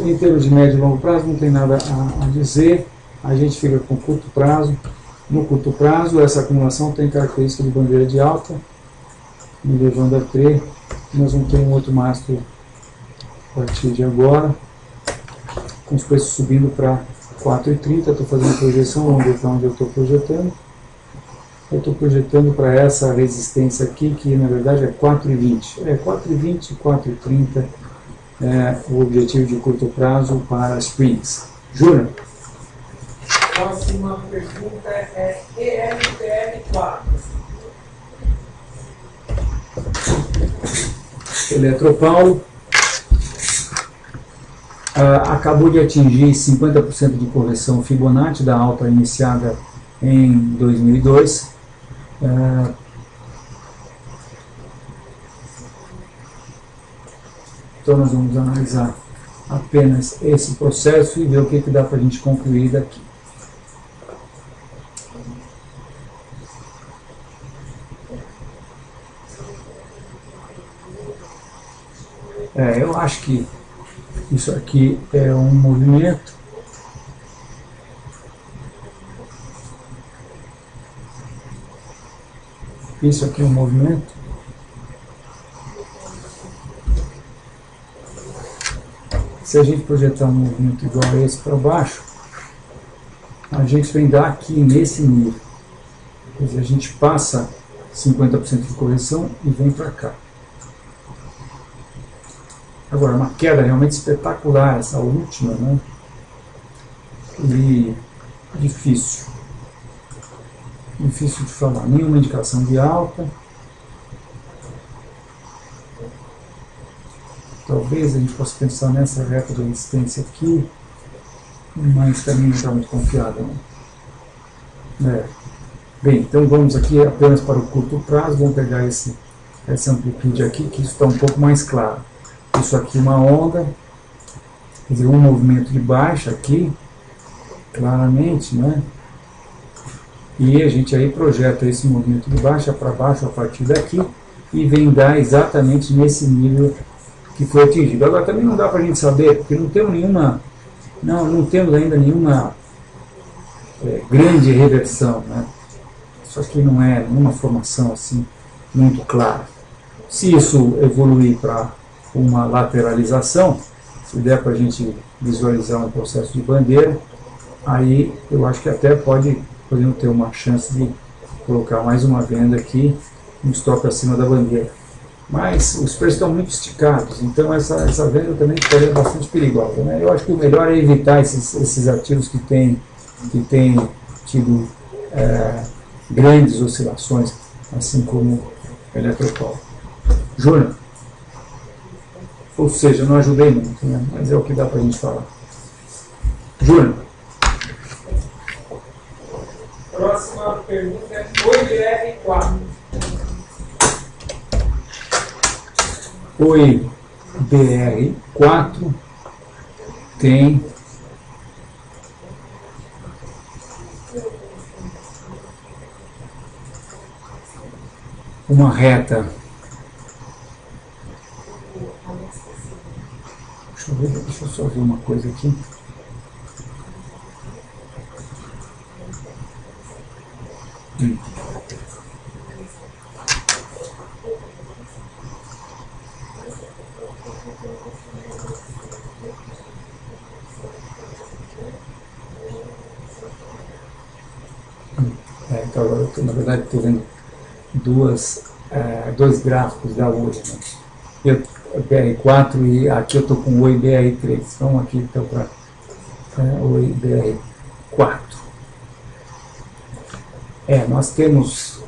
em termos de médio e longo prazo, não tem nada a dizer, a gente fica com curto prazo, No curto prazo, essa acumulação tem característica de bandeira de alta, me levando a crer que nós vamos ter um outro mastro a partir de agora, com os preços subindo para 4,30. Estou fazendo a projeção, vamos ver para onde eu estou projetando. Eu estou projetando para essa resistência aqui, que na verdade é 4,20. 4,20, 4,30 é o objetivo de curto prazo para Springs. Júnior? Próxima pergunta é ERPR4. Eletropaulo acabou de atingir 50% de correção Fibonacci da alta iniciada em 2002. Então nós vamos analisar apenas esse processo e ver o que dá para a gente concluir daqui. Eu acho que isso aqui é um movimento. Isso aqui é um movimento. Se a gente projetar um movimento igual a esse para baixo, a gente vem dar aqui nesse nível. Quer dizer, a gente passa 50% de correção e vem para cá. Agora, uma queda realmente espetacular, essa última, né? E difícil de falar. Nenhuma indicação de alta. Talvez a gente possa pensar nessa reta de resistência aqui, mas também não está muito confiado, não. Bem, então vamos aqui apenas para o curto prazo. Vamos pegar essa amplitude aqui, que isso está um pouco mais claro. Isso aqui é uma onda, quer dizer, um movimento de baixa aqui, claramente, né? E a gente aí projeta esse movimento de baixa para baixo a partir daqui e vem dar exatamente nesse nível que foi atingido. Agora também não dá para a gente saber, porque não temos ainda nenhuma grande reversão, né? Isso aqui não é nenhuma formação assim muito clara. Se isso evoluir para uma lateralização, se der para a gente visualizar um processo de bandeira, aí eu acho que até podemos ter uma chance de colocar mais uma venda aqui, um stop acima da bandeira. Mas os preços estão muito esticados, então essa venda também é bastante perigosa, né? Eu acho que o melhor é evitar esses ativos que têm tido grandes oscilações, assim como o Eletropaulo. Júnior? Ou seja, não ajudei muito, né? Mas é o que dá para a gente falar. Júnior? Próxima pergunta é OIBR4. OIBR4 tem uma reta. Deixa eu só ver uma coisa aqui. Então agora na verdade estou vendo dois gráficos da hoje, né? BR4 e aqui eu estou com o OIBR3. Vamos aqui então para o OIBR4. Nós temos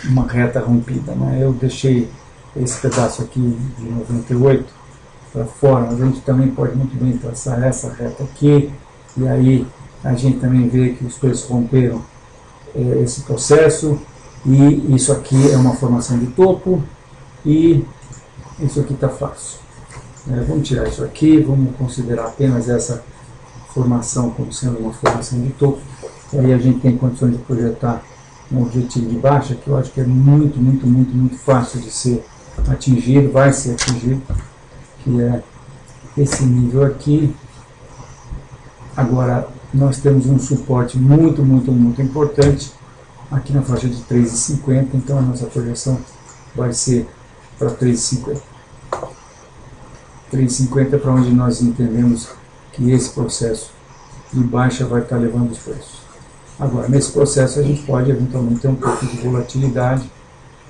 uma reta rompida, né? Eu deixei esse pedaço aqui de 98 para fora, mas a gente também pode muito bem traçar essa reta aqui, e aí a gente também vê que os preços romperam esse processo, e isso aqui é uma formação de topo, e isso aqui está fácil. Vamos tirar isso aqui, vamos considerar apenas essa formação como sendo uma formação de topo, e aí a gente tem condições de projetar um objetivo de baixa, que eu acho que é muito fácil de ser atingido, vai ser atingido, que é esse nível aqui. Agora, nós temos um suporte muito importante aqui na faixa de 3,50, então a nossa projeção vai ser para 3,50. 3,50 é para onde nós entendemos que esse processo de baixa vai estar levando os preços. Agora, nesse processo a gente pode eventualmente ter um pouco de volatilidade,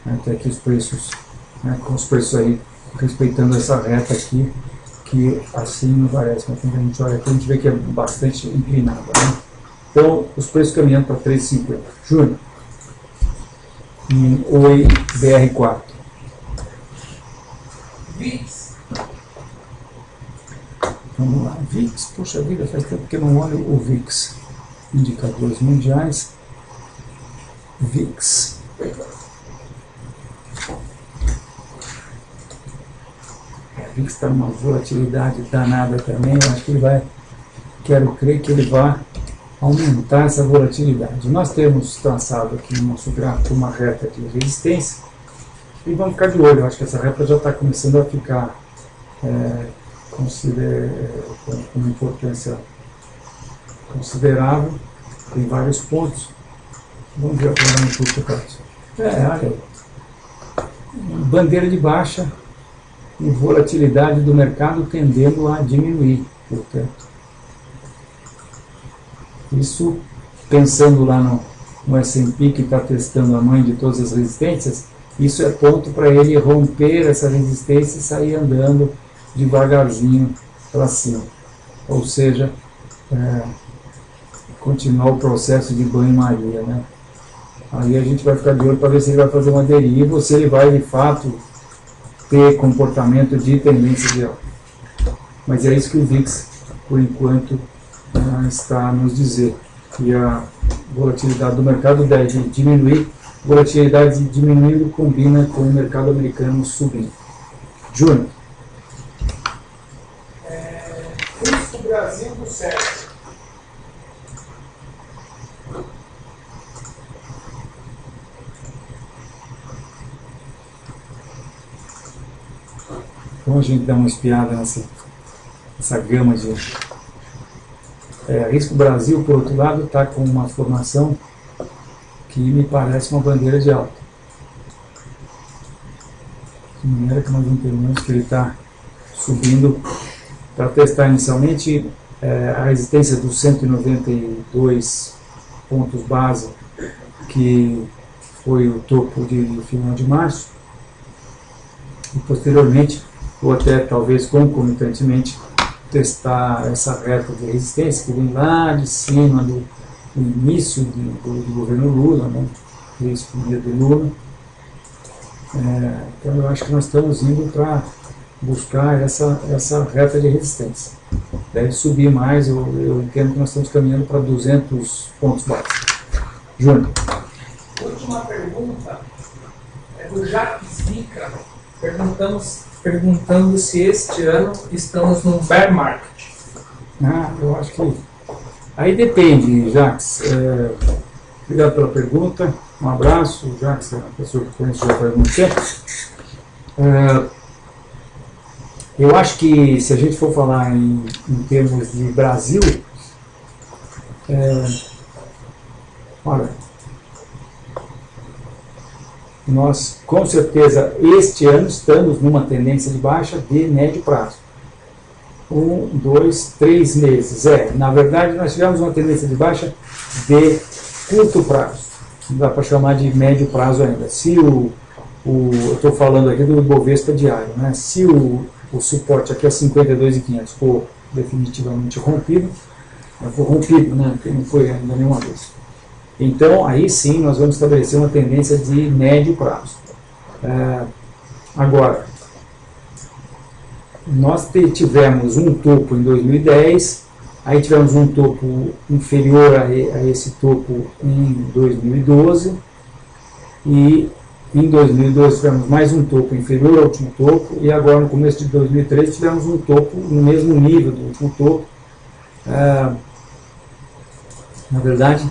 né, até que os preços, né, com os preços aí respeitando essa reta aqui, que assim não parece, mas quando a gente olha aqui a gente vê que é bastante inclinada, né? Então, os preços caminhando para 3,50. Júnior, em Oi BR4. VIX. Vamos lá, VIX, poxa vida, faz tempo que eu não olho o VIX. Indicadores mundiais. VIX. O VIX está numa volatilidade danada também, eu acho que ele vai, quero crer que ele vai aumentar essa volatilidade. Nós temos traçado aqui no nosso gráfico uma reta de resistência e vamos ficar de olho. Eu acho que essa reta já está começando a ficar com uma importância considerável, tem vários pontos. Vamos ver agora no curto prazo. Olha aí. Bandeira de baixa e volatilidade do mercado tendendo a diminuir, portanto. Isso, pensando lá no S&P que está testando a mãe de todas as resistências, isso é ponto para ele romper essa resistência e sair andando devagarzinho para cima. Ou seja, continuar o processo de banho-maria, né? Aí a gente vai ficar de olho para ver se ele vai fazer uma deriva ou se ele vai, de fato, ter comportamento de tendência de alta. Mas é isso que o VIX, por enquanto, está a nos dizer. Que a volatilidade do mercado deve diminuir, volatilidade diminuindo combina com o mercado americano subindo. Júnior. Risco Brasil do Sérgio. Então a gente dá uma espiada nessa gama de... Risco Brasil, por outro lado, está com uma formação que me parece uma bandeira de alta. De maneira que nós entendemos que ele está subindo para testar inicialmente a resistência dos 192 pontos base, que foi o topo de final de março, e posteriormente, ou até talvez concomitantemente, testar essa reta de resistência que vem lá de cima do início do governo Lula, né? Desde o primeiro de Lula. Então eu acho que nós estamos indo para buscar essa reta de resistência. Deve subir mais, eu entendo que nós estamos caminhando para 200 pontos básicos. Júnior. Última pergunta é do Jacques Vica, perguntando se este ano estamos num bear market. Eu acho que... Aí depende, Jacques. Obrigado pela pergunta. Um abraço. Jacques é uma pessoa que conheço já faz muito tempo. Eu acho que se a gente for falar em termos de Brasil, olha, nós com certeza este ano estamos numa tendência de baixa de médio prazo. 1, 2, 3 meses. Na verdade nós tivemos uma tendência de baixa de curto prazo. Não dá para chamar de médio prazo ainda. Se eu estou falando aqui do Ibovespa diário, né? Se o suporte aqui é 52.500 for definitivamente rompido, né? Porque não foi ainda nenhuma vez. Então, aí sim, nós vamos estabelecer uma tendência de médio prazo. Agora, nós tivemos um topo em 2010, aí tivemos um topo inferior a esse topo em 2012, e em 2012 tivemos mais um topo inferior ao último topo, e agora no começo de 2013 tivemos um topo no mesmo nível do último topo. Na verdade,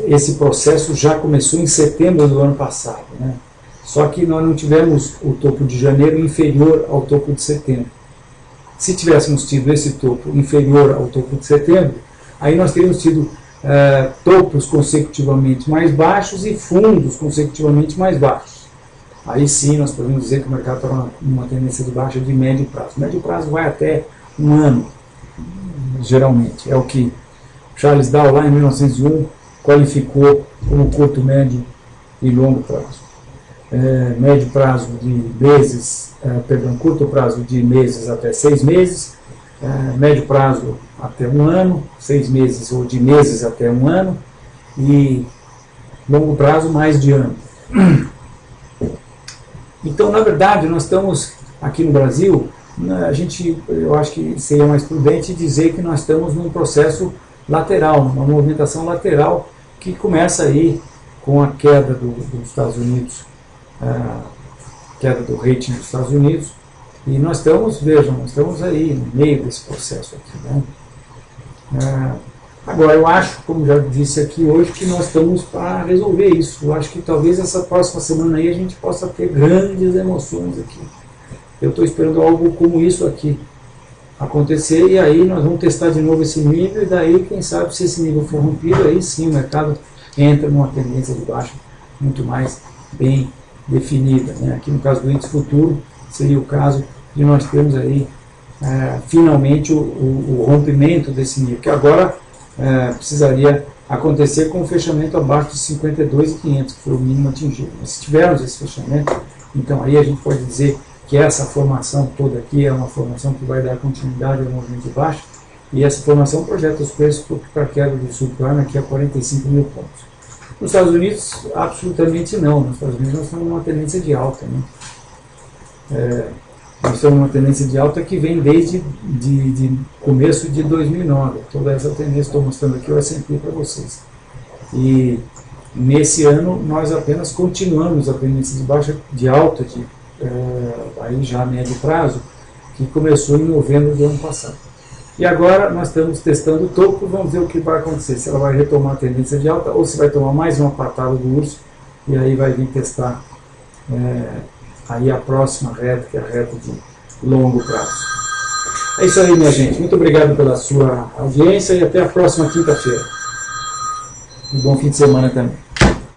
esse processo já começou em setembro do ano passado, né? Só que nós não tivemos o topo de janeiro inferior ao topo de setembro. Se tivéssemos tido esse topo inferior ao topo de setembro, aí nós teríamos tido topos consecutivamente mais baixos e fundos consecutivamente mais baixos. Aí sim nós podemos dizer que o mercado está numa tendência de baixa de médio prazo. Médio prazo vai até um ano, geralmente. É o que Charles Dow, lá em 1901, qualificou como curto, médio e longo prazo. Médio prazo de meses, curto prazo de meses até 6 meses, médio prazo até um ano, 6 meses ou de meses até um ano, e longo prazo mais de ano. Então, na verdade, nós estamos aqui no Brasil, eu acho que seria mais prudente dizer que nós estamos num processo lateral, numa movimentação lateral que começa aí com a queda dos Estados Unidos, queda do rating dos Estados Unidos, e nós estamos, vejam, nós estamos aí no meio desse processo aqui, né? Agora, eu acho, como já disse aqui hoje, que nós estamos para resolver isso. Eu acho que talvez essa próxima semana aí a gente possa ter grandes emoções aqui. Eu estou esperando algo como isso aqui acontecer, e aí nós vamos testar de novo esse nível, e daí, quem sabe, se esse nível for rompido, aí sim o mercado entra numa tendência de baixa muito mais bem definida, né? Aqui no caso do índice futuro, seria o caso de nós termos aí finalmente o rompimento desse nível, que agora precisaria acontecer com o fechamento abaixo de 52.500, que foi o mínimo atingido. Mas se tivermos esse fechamento, então aí a gente pode dizer que essa formação toda aqui é uma formação que vai dar continuidade ao movimento de baixa, e essa formação projeta os preços para a queda do subprime aqui a 45 mil pontos. Nos Estados Unidos, absolutamente não. Nos Estados Unidos nós estamos numa tendência de alta, né? Nós estamos numa tendência de alta que vem desde começo de 2009. Toda essa tendência, estou mostrando aqui o S&P para vocês. E nesse ano nós apenas continuamos a tendência de baixa, de alta, aí já a médio prazo, que começou em novembro do ano passado. E agora nós estamos testando o topo, vamos ver o que vai acontecer, se ela vai retomar a tendência de alta ou se vai tomar mais uma patada do urso, e aí vai vir testar aí a próxima reta, que é a reta de longo prazo. É isso aí, minha gente. Muito obrigado pela sua audiência e até a próxima quinta-feira. Um bom fim de semana também.